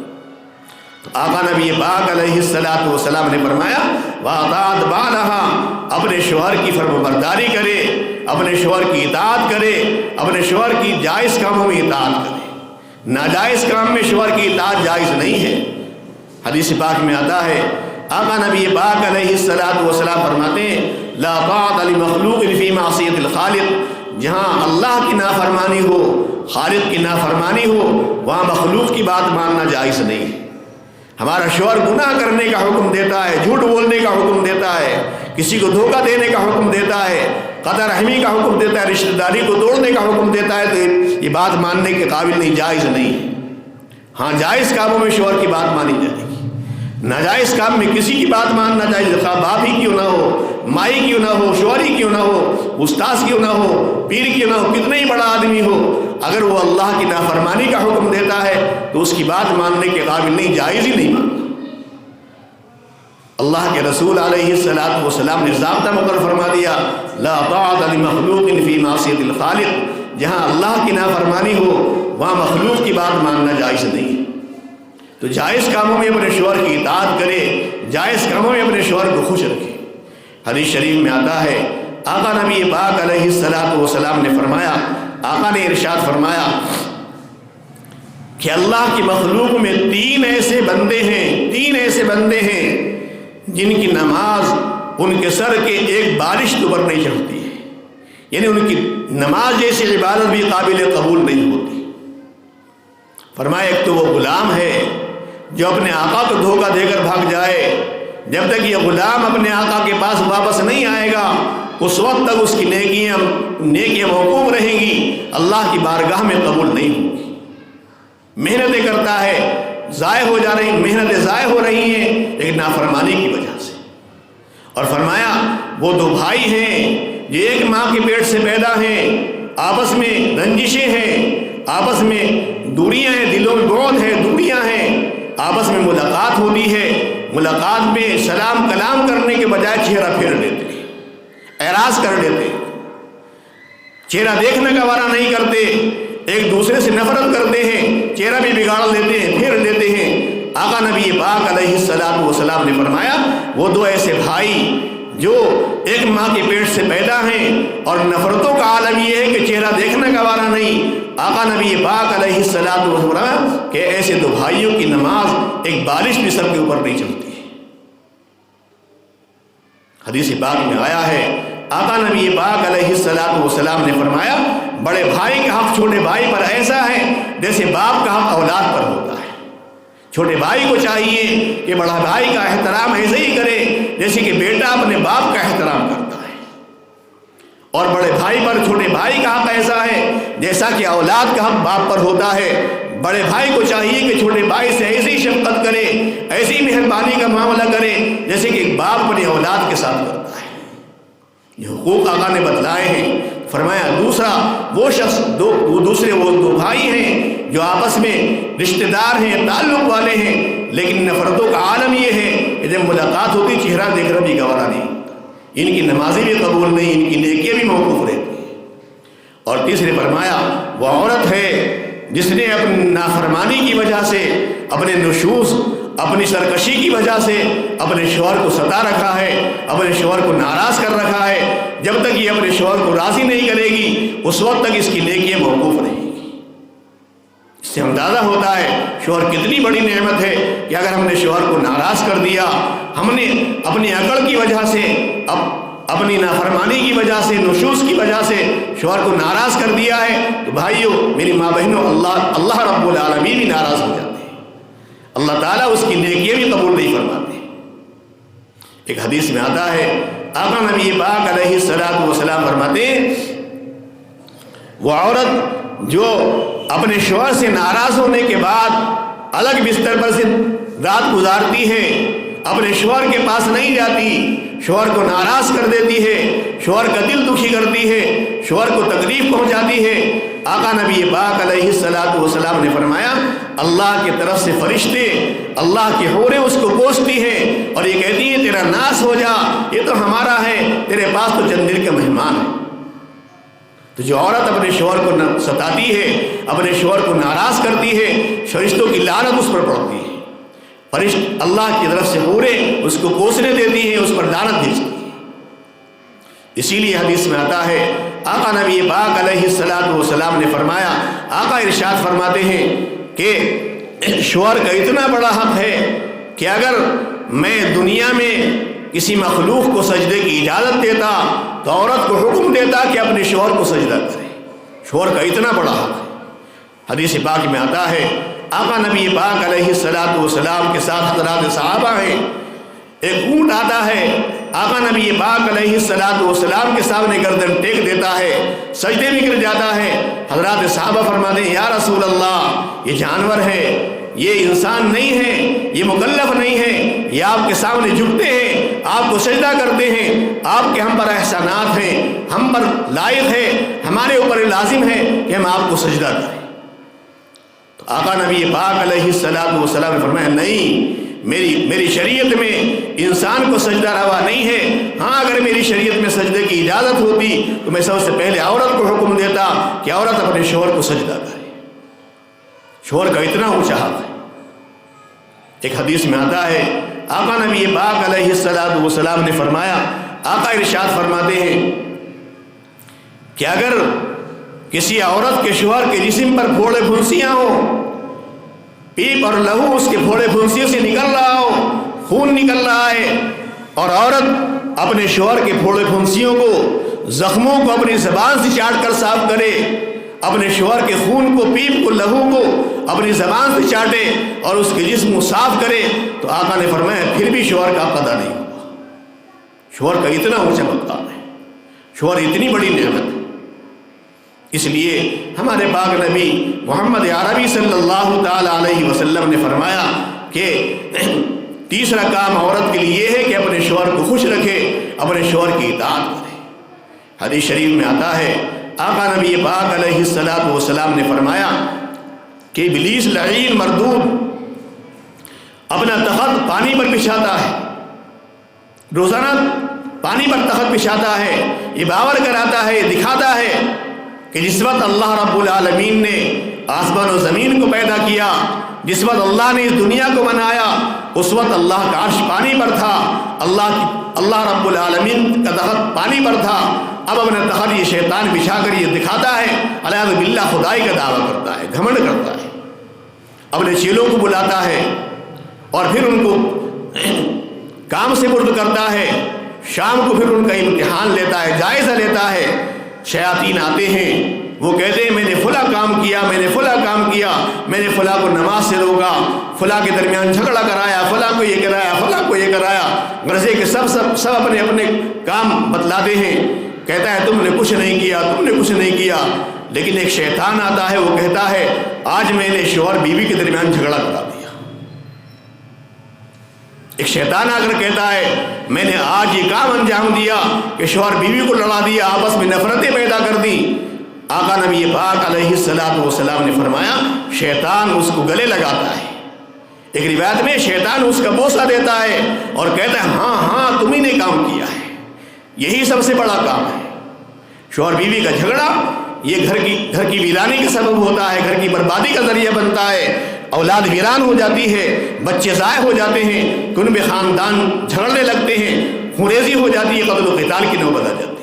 تو آقا نبی پاک علیہ السلام نے فرمایا وَأَطَاعَتْ بَعْلَهَا، اپنے شوہر کی فرم برداری کرے، اپنے شوہر کی اطاعت کرے، اپنے شوہر کی جائز کاموں میں اطاعت کرے، ناجائز کام میں شوہر کی اطاعت جائز نہیں ہے۔ حدیث پاک میں آتا ہے آقا نبی پاک علیہ الصلوۃ والسلام فرماتے ہیں لا طاعۃ لمخلوق فی معصیۃ الخالق، جہاں اللہ کی نافرمانی ہو، خالق کی نافرمانی ہو، وہاں مخلوق کی بات ماننا جائز نہیں ہے۔ ہمارا شوہر گناہ کرنے کا حکم دیتا ہے، جھوٹ بولنے کا حکم دیتا ہے، کسی کو دھوکہ دینے کا حکم دیتا ہے، قطع رحمی کا حکم دیتا ہے، رشتہ داری کو توڑنے کا حکم دیتا ہے، تو یہ بات ماننے کے قابل نہیں، جائز نہیں ہے۔ ہاں جائز کاموں میں شوہر کی بات مانی جائے گی، ناجائز کام میں کسی کی بات ماننا چاہیے، خواہ باپ ہی کیوں نہ ہو، مائی کیوں نہ ہو، شوہر ہی کیوں نہ ہو، استاذ کیوں نہ ہو، پیر کیوں نہ ہو، کتنا ہی بڑا آدمی ہو، اگر وہ اللہ کی نافرمانی کا حکم دیتا ہے تو اس کی بات ماننے کے قابل نہیں، جائز ہی نہیں ماننا۔ اللہ کے رسول علیہ الصلوۃ والسلام نے ضابطہ مقرر فرما دیا لا طاعۃ لمخلوق فی معصیۃ الخالق، جہاں اللہ کی نافرمانی ہو وہاں مخلوق کی بات ماننا جائز نہیں ہے۔ تو جائز کاموں میں اپنے شوہر کی اطاعت کرے، جائز کاموں میں اپنے شوہر کو خوش رکھے۔ حدیث شریف میں آتا ہے آقا نبی پاک علیہ الصلوۃ والسلام نے فرمایا، آقا نے ارشاد فرمایا کہ اللہ کی مخلوق میں تین ایسے بندے ہیں جن کی نماز ان کے سر کے ایک بارش کے اوپر نہیں چڑھتی ہے، یعنی ان کی نماز جیسی عبادت بھی قابل قبول نہیں ہوتی۔ فرمایا ایک تو وہ غلام ہے جو اپنے آقا کو دھوکہ دے کر بھاگ جائے، جب تک یہ غلام اپنے آقا کے پاس واپس نہیں آئے گا اس وقت تک اس کی نیکیاں موقوف رہیں گی، اللہ کی بارگاہ میں قبول نہیں ہوگی۔ محنتیں کرتا ہے، محنتیں ضائع ہو رہی ہیں لیکن نافرمانی کی وجہ سے۔ اور فرمایا وہ دو بھائی ہیں جو ایک ماں کے پیٹ سے پیدا ہیں، آپس میں رنجشیں ہیں، آپس میں دوریاں ہیں، دلوں میں بعد ہے، دوریاں ہیں، آپس میں ملاقات ہوتی ہے، ملاقات میں سلام کلام کرنے کے بجائے چہرہ پھیر لیتے ہیں، اعراض کر لیتے ہیں، چہرہ دیکھنے کا وارہ نہیں کرتے، ایک دوسرے سے نفرت کرتے ہیں، چہرہ بھی بگاڑ لیتے ہیں، پھیر لیتے ہیں۔ آقا نبی پاک علیہ الصلوۃ والسلام نے فرمایا وہ دو ایسے بھائی جو ایک ماں کے پیٹ سے پیدا ہیں اور نفرتوں کا عالم یہ ہے کہ چہرہ دیکھنے کا وارہ نہیں، آقا نبی پاک علیہ الصلوۃ والسلام کہ ایسے دو بھائیوں کی نماز ایک بارش بھی سر کے اوپر نہیں چلتی ہے۔ حدیث پاک میں آیا ہے آقا نبی پاک علیہ الصلوۃ والسلام نے فرمایا بڑے بھائی کا حق چھوٹے بھائی پر ایسا ہے جیسے باپ کا حق اولاد پر ہوتا ہے۔ چھوٹے بھائی کو چاہیے کہ بڑا بھائی کا احترام ایسے ہی کرے جیسے کہ بیٹا اپنے باپ کا احترام کرتا ہے، اور بڑے بھائی پر چھوٹے بھائی کا حق ایسا ہے جیسا کہ اولاد کا حق باپ پر ہوتا ہے۔ بڑے بھائی کو چاہیے کہ چھوٹے بھائی سے ایسی شفقت کرے، ایسی مہربانی کا معاملہ کرے جیسے کہ ایک باپ اپنی اولاد کے ساتھ کرتا ہے۔ یہ حقوق آقا نے بتلائے ہیں۔ فرمایا دوسرا وہ شخص وہ دو بھائی ہیں جو آپس میں رشتہ دار ہیں، تعلق والے ہیں، لیکن نفرتوں کا عالم یہ ہے کہ جب ملاقات ہوتی چہرہ دیکھنا بھی گوارا نہیں، ان کی نمازیں بھی قبول نہیں، ان کی نیکیاں بھی موقوف رہتی ہیں۔ اور تیسرے فرمایا وہ عورت ہے جس نے اپنی نافرمانی کی وجہ سے، اپنے نشوز، اپنی سرکشی کی وجہ سے اپنے شوہر کو ستا رکھا ہے، اپنے شوہر کو ناراض کر رکھا ہے۔ جب تک یہ اپنے شوہر کو راضی نہیں کرے گی اس وقت تک اس کی نیکیاں موقوف رہیں گی۔ اس سے اندازہ ہوتا ہے شوہر کتنی بڑی نعمت ہے کہ اگر ہم نے شوہر کو ناراض کر دیا، ہم نے اپنی عقل کی وجہ سے، اپنی نافرمانی کی وجہ سے، نشوز کی وجہ سے شوہر کو ناراض کر دیا ہے، تو بھائیو میری ماں بہنوں، اللہ رب العالمین بھی ناراض ہو جاتے ہیں، اللہ تعالیٰ اس کی نیکیاں بھی قبول نہیں فرماتے۔ ایک حدیث میں آتا ہے آقا نبی پاک علیہ الصلوۃ والسلام فرماتے ہیں وہ عورت جو اپنے شوہر سے ناراض ہونے کے بعد الگ بستر پر سے رات گزارتی ہے، اپنے شوہر کے پاس نہیں جاتی، شوہر کو ناراض کر دیتی ہے، شوہر کا دل دکھی کرتی ہے، شوہر کو تکلیف پہنچاتی ہے، آقا نبی پاک علیہ الصلوۃ والسلام نے فرمایا اللہ کی طرف سے فرشتے، اللہ کی حوریں اس کو کوستی ہیں اور یہ کہتی ہیں تیرا ناس ہو جا، یہ تو ہمارا ہے، تیرے پاس تو چند دن کا مہمان ہے۔ تو جو عورت اپنے شوہر کو ستاتی ہے، اپنے شوہر کو ناراض کرتی ہے، فرشتوں کی لعنت اس پر پڑتی ہے، فرشت اللہ کی طرف سے حوریں اس کو کوسنے دیتی ہیں، اس پر لعنت بھیجتی ہیں۔ اسی لیے حدیث میں آتا ہے آقا نبی پاک علیہ الصلوۃ والسلام نے فرمایا، آقا ارشاد فرماتے ہیں کہ شوہر کا اتنا بڑا حق ہے کہ اگر میں دنیا میں کسی مخلوق کو سجدے کی اجازت دیتا تو عورت کو حکم دیتا کہ اپنے شوہر کو سجدہ کرے۔ شوہر کا اتنا بڑا حق ہے۔ حدیث پاک میں آتا ہے آقا نبی پاک علیہ الصلوۃ والسلام کے ساتھ حضرات صحابہ ہیں، ایک اونٹ آتا ہے، آقا نبی پاک علیہ الصلوۃ والسلام کے سامنے گردن ٹیک دیتا ہے، سجدے میں گر جاتا ہے۔ حضرات صحابہ فرماتے ہیں یا رسول اللہ، یہ جانور ہے، یہ انسان نہیں ہے، یہ مکلف نہیں ہے، یہ آپ کے سامنے جھکتے ہیں، آپ کو سجدہ کرتے ہیں، آپ کے ہم پر احسانات ہیں، ہم پر لائق ہے، ہمارے اوپر لازم ہے کہ ہم آپ کو سجدہ کریں۔ تو آقا نبی پاک علیہ الصلوۃ والسلام نے فرمایا نہیں، میری شریعت میں انسان کو سجدہ روا نہیں ہے۔ ہاں اگر میری شریعت میں سجدے کی اجازت ہوتی تو میں سب سے پہلے عورت کو حکم دیتا کہ عورت اپنے شوہر کو سجدہ کرے۔ شوہر کا اتنا اونچا حق ہے۔ ایک حدیث میں آتا ہے آقا نبی پاک علیہ الصلوۃ والسلام نے فرمایا، آقا ارشاد فرماتے ہیں کہ اگر کسی عورت کے شوہر کے جسم پر پھوڑے پھنسیاں ہوں، پیپ اور لہو اس کے پھوڑے پھنسیوں سے نکل رہا ہو، خون نکل رہا ہے، اور عورت اپنے شوہر کے پھوڑے پھنسیوں کو، زخموں کو اپنی زبان سے چاٹ کر صاف کرے، اپنے شوہر کے خون کو، پیپ کو، لہو کو اپنی زبان سے چاٹے اور اس کے جسم کو صاف کرے، تو آقا نے فرمایا پھر بھی شوہر کا قضا نہیں ہوگا۔ شوہر کا اتنا اونچا مقام ہے، شوہر اتنی بڑی نعمت ہے۔ اس لیے ہمارے پاک نبی محمد عربی صلی اللہ تعالی علیہ وسلم نے فرمایا کہ تیسرا کام عورت کے لیے یہ ہے کہ اپنے شوہر کو خوش رکھے، اپنے شوہر کی اطاعت کرے۔ حدیث شریف میں آتا ہے آقا نبی پاک علیہ الصلوۃ والسلام نے فرمایا کہ ابلیس لعین مردود اپنا تخت پانی پر بچھاتا ہے، روزانہ پانی پر تخت بچھاتا ہے، یہ باور کراتا ہے، دکھاتا ہے کہ جس وقت اللہ رب العالمین نے آسمان و زمین کو پیدا کیا، جس وقت اللہ نے اس دنیا کو بنایا، اس وقت اللہ کا عرش پانی پر تھا، اللہ رب العالمین کا تخت پانی پر تھا۔ اب اپنا تخت یہ شیطان بچھا کر یہ دکھاتا ہے، علیہ باللہ خدائی کا دعویٰ کرتا ہے، گھمنڈ کرتا ہے، اپنے چیلوں کو بلاتا ہے اور پھر ان کو کام سے برد کرتا ہے، شام کو پھر ان کا امتحان لیتا ہے، جائزہ لیتا ہے۔ شیاطین آتے ہیں، وہ کہتے ہیں میں نے فلاں کام کیا، میں نے فلاں کام کیا، میں نے فلاں کو نماز سے روکا، فلاں کے درمیان جھگڑا کرایا، فلاں کو یہ کرایا، فلاں کو یہ کرایا، غرضے کہ سب اپنے اپنے کام بتلاتے ہیں۔ کہتا ہے تم نے کچھ نہیں کیا، تم نے کچھ نہیں کیا، لیکن ایک شیطان آتا ہے، وہ کہتا ہے آج میں نے شوہر بیوی کے درمیان جھگڑا کرا دیا۔ ایک شیطان آ کر کہتا ہے میں نے آج یہ کام انجام دیا کہ شوہر بیوی کو لڑا دیا، آپس میں نفرتیں پیدا کر دی۔ آقا نبی پاک علیہ الصلوۃ والسلام نے فرمایا شیطان اس کو گلے لگاتا ہے۔ ایک روایت میں شیطان اس کا بوسہ دیتا ہے اور کہتا ہے ہاں ہاں تمہیں نے کام کیا ہے، یہی سب سے بڑا کام ہے۔ شوہر بیوی کا جھگڑا یہ گھر کی ویرانی کا سبب ہوتا ہے، گھر کی بربادی کا ذریعہ بنتا ہے، اولاد ویران ہو جاتی ہے، بچے ضائع ہو جاتے ہیں، کنبے خاندان جھگڑنے لگتے ہیں، خونریزی ہو جاتی ہے، قتل و قتال کی نوبت آ جاتی ہے۔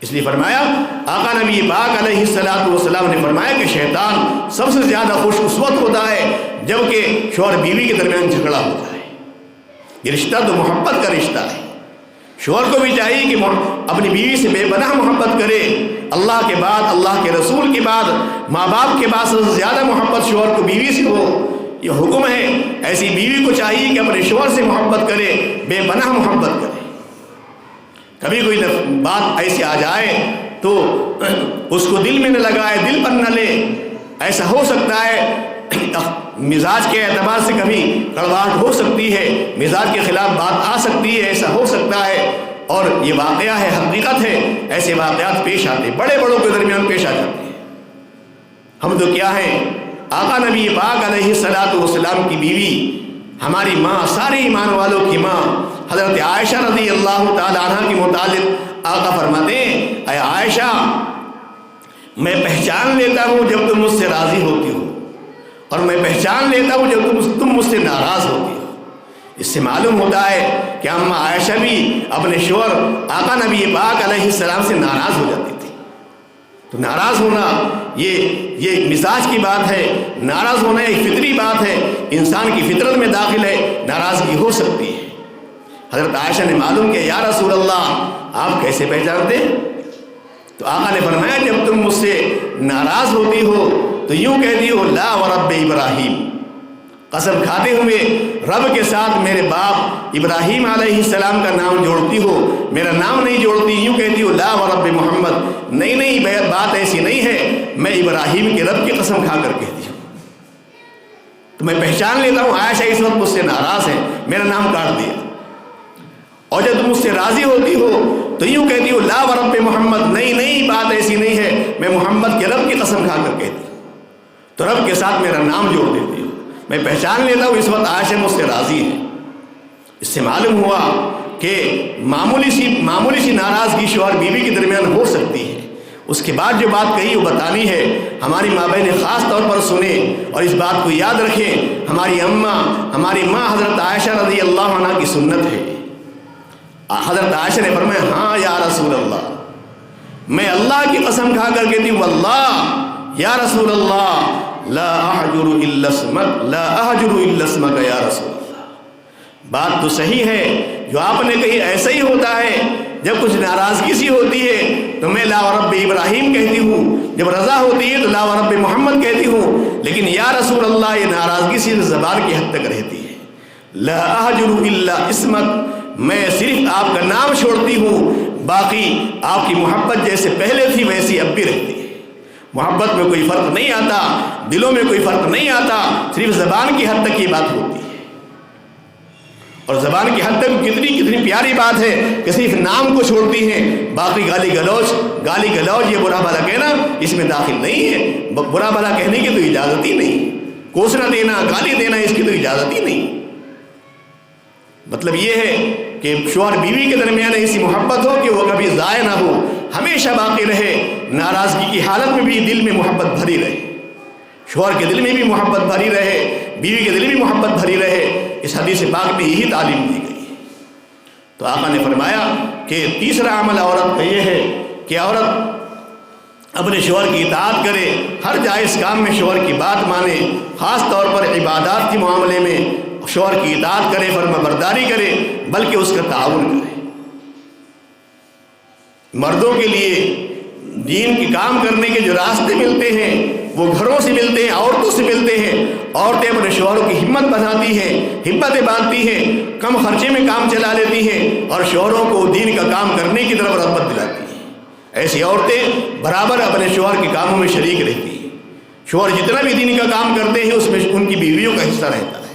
اس لیے فرمایا آقا نبی پاک علیہ الصلوۃ والسلام نے فرمایا کہ شیطان سب سے زیادہ خوش اس وقت ہوتا ہے جب کہ شوہر بیوی کے درمیان جھگڑا ہوتا ہے۔ یہ رشتہ تو محبت کا رشتہ ہے، شوہر کو بھی چاہیے کہ اپنی بیوی سے بے پناہ محبت کرے۔ اللہ کے بعد، اللہ کے رسول کے بعد، ماں باپ کے بعد سب سے زیادہ محبت شوہر کو بیوی سے ہو، یہ حکم ہے۔ ایسی بیوی کو چاہیے کہ اپنے شوہر سے محبت کرے، بے پناہ محبت کرے۔ کبھی کوئی بات ایسی آ جائے تو اس کو دل میں نہ لگائے، دل پر نہ لے۔ ایسا ہو سکتا ہے مزاج کے اعتبار سے کبھی کڑواہٹ ہو سکتی ہے، مزاج کے خلاف بات آ سکتی ہے، ایسا ہو سکتا ہے، اور یہ واقعہ ہے، حقیقت ہے، ایسے واقعات پیش آتے ہیں، بڑے بڑوں کے درمیان پیش آ جاتے ہیں۔ ہم تو کیا ہیں، آقا نبی پاک علیہ الصلوۃ والسلام کی بیوی، ہماری ماں، سارے ایمان والوں کی ماں حضرت عائشہ رضی اللہ تعالی عنہ کے متعلق آقا فرماتے ہیں اے عائشہ میں پہچان لیتا ہوں جب تم مجھ سے راضی ہوتی ہو، اور میں پہچان لیتا ہوں جب تم مجھ سے ناراض ہوتی ہو۔ اس سے معلوم ہوتا ہے کہ اماں عائشہ بھی اپنے شوہر آقا نبی پاک علیہ السلام سے ناراض ہو جاتی تھی۔ تو ناراض ہونا یہ ایک مزاج کی بات ہے، ناراض ہونا ایک فطری بات ہے، انسان کی فطرت میں داخل ہے، ناراضگی ہو سکتی ہے۔ حضرت عائشہ نے معلوم کیا، یا رسول اللہ آپ کیسے پہچانتے ہیں؟ تو آقا نے فرمایا جب تم مجھ سے ناراض ہوتی ہو تو یوں کہتی ہو لا ورب ابراہیم، قسم کھاتے ہوئے رب کے ساتھ میرے باپ ابراہیم علیہ السلام کا نام جوڑتی ہو، میرا نام نہیں جوڑتی، یوں کہتی ہو لا ورب محمد، نہیں بات ایسی نہیں ہے، میں ابراہیم کے رب کی قسم کھا کر کہتی ہوں۔ تو میں پہچان لیتا ہوں عائشہ اس وقت مجھ سے ناراض ہے، میرا نام کاٹ دیا۔ اور جب تم مجھ سے راضی ہوتی ہو تو یوں کہتی ہو لا ورب محمد، نہیں بات ایسی نہیں ہے، میں محمد کے رب کی قسم کھا کر کہتی ہوں۔ تو رب کے ساتھ میرا نام جوڑ دیتی ہوں، میں پہچان لیتا ہوں اس وقت عائشہ مجھ سے راضی ہے۔ اس سے معلوم ہوا کہ معمولی سی ناراضگی شوہر بیوی کے درمیان ہو سکتی ہے۔ اس کے بعد جو بات کہی وہ بتانی ہے، ہماری ماں بہن خاص طور پر سنیں اور اس بات کو یاد رکھیں، ہماری ماں حضرت عائشہ رضی اللہ عنہ کی سنت ہے۔ حضرت عائشہ نے فرمایا ہاں یا رسول اللہ، میں اللہ کی قسم کھا کر کہتی ہوں واللہ یا رسول اللہ لا احجر الا اسمک یا رسول اللہ۔ بات تو صحیح ہے جو آپ نے کہی، ایسا ہی ہوتا ہے، جب کچھ ناراضگی سی ہوتی ہے تو میں لا ورب ابراہیم کہتی ہوں، جب رضا ہوتی ہے تو لا ورب محمد کہتی ہوں، لیکن یا رسول اللہ یہ ناراضگی صرف زبان کی حد تک رہتی ہے۔ لا احجر الا اسمک، میں صرف آپ کا نام چھوڑتی ہوں، باقی آپ کی محبت جیسے پہلے تھی ویسی اب بھی رہتی ہے۔ محبت میں کوئی فرق نہیں آتا، دلوں میں کوئی فرق نہیں آتا، صرف زبان کی حد تک یہ بات ہوتی ہے۔ اور زبان کی حد تک کتنی پیاری بات ہے کہ صرف نام کو چھوڑتی ہیں، باقی گالی گلوچ یہ برا بھلا کہنا اس میں داخل نہیں ہے۔ برا بھلا کہنے کی تو اجازت ہی نہیں، کوسنا دینا، گالی دینا اس کی تو اجازت ہی نہیں۔ مطلب یہ ہے کہ شوہر بیوی کے درمیان ایسی محبت ہو کہ وہ کبھی ضائع نہ ہو، ہمیشہ باقی رہے، ناراضگی کی حالت میں بھی دل میں محبت بھری رہے، شوہر کے دل میں بھی محبت بھری رہے، بیوی کے دل میں محبت بھری رہے۔ اس حدیث پاک میں یہی تعلیم دی گئی ہے۔ تو آقا نے فرمایا کہ تیسرا عمل عورت کا یہ ہے کہ عورت اپنے شوہر کی اطاعت کرے، ہر جائز کام میں شوہر کی بات مانے، خاص طور پر عبادات کے معاملے میں شوہر کی اطاعت کرے، فرما برداری کرے، بلکہ اس کا تعاون کرے۔ مردوں کے لیے دین کے کام کرنے کے جو راستے ملتے ہیں وہ گھروں سے ملتے ہیں، عورتوں سے ملتے ہیں۔ عورتیں اپنے شوہروں کی ہمت بڑھاتی ہیں، ہمتیں باندھتی ہیں، کم خرچے میں کام چلا لیتی ہیں اور شوہروں کو دین کا کام کرنے کی طرف رغبت دلاتی ہیں۔ ایسی عورتیں برابر اپنے شوہر کے کاموں میں شریک رہتی ہیں۔ شوہر جتنا بھی دین کا کام کرتے ہیں اس میں ان کی بیویوں کا حصہ رہتا ہے۔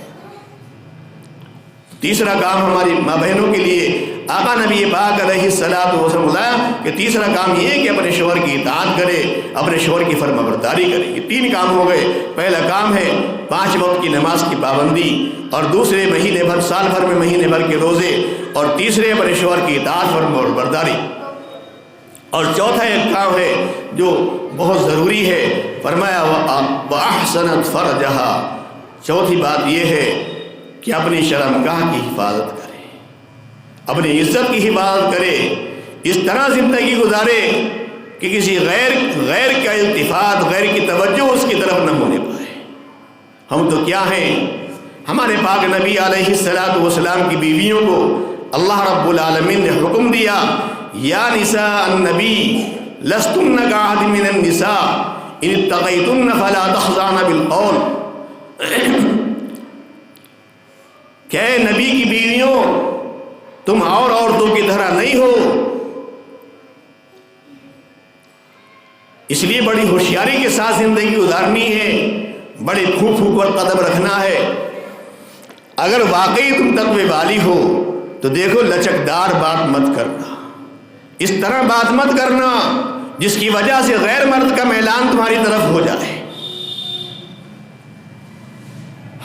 تیسرا کام ہماری ماں بہنوں کے لیے آقا نبی پاک علیہ الصلوۃ والسلام بتایا کہ تیسرا کام یہ ہے کہ اپنے شوہر کی اطاعت کرے، اپنے شوہر کی فرما برداری کرے۔ یہ تین کام ہو گئے۔ پہلا کام ہے 5 وقت کی نماز کی پابندی، اور دوسرے مہینے بھر سال بھر میں مہینے بھر کے روزے، اور تیسرے اپنے شوہر کی اطاعت فرما برداری، اور چوتھا ایک کام ہے جو بہت ضروری ہے، فرمایا وَأَحْسَنَتْ فَرْجَهَا۔ چوتھی بات یہ ہے کہ اپنی شرمگاہ کی حفاظت کرے، اپنی عزت کی حفاظت کرے، اس طرح زندگی گزارے کہ کسی غیر کا التفات، غیر کی توجہ اس کی طرف نہ ہونے پائے۔ ہم تو کیا ہیں، ہمارے پاک نبی علیہ الصلوۃ والسلام کی بیویوں کو اللہ رب العالمین نے حکم دیا، یا نساء النبی لستن کأحد من النساء ان اتقیتن فلا تخضعن بالقول۔ کہ اے نبی کی بیویوں، تم اور عورتوں کی طرح نہیں ہو، اس لیے بڑی ہوشیاری کے ساتھ زندگی گزارنی ہے، بڑے پھونک پھونک پر قدم رکھنا ہے۔ اگر واقعی تم تقوی والی ہو تو دیکھو لچکدار بات مت کرنا، اس طرح بات مت کرنا جس کی وجہ سے غیر مرد کا میلان تمہاری طرف ہو جائے۔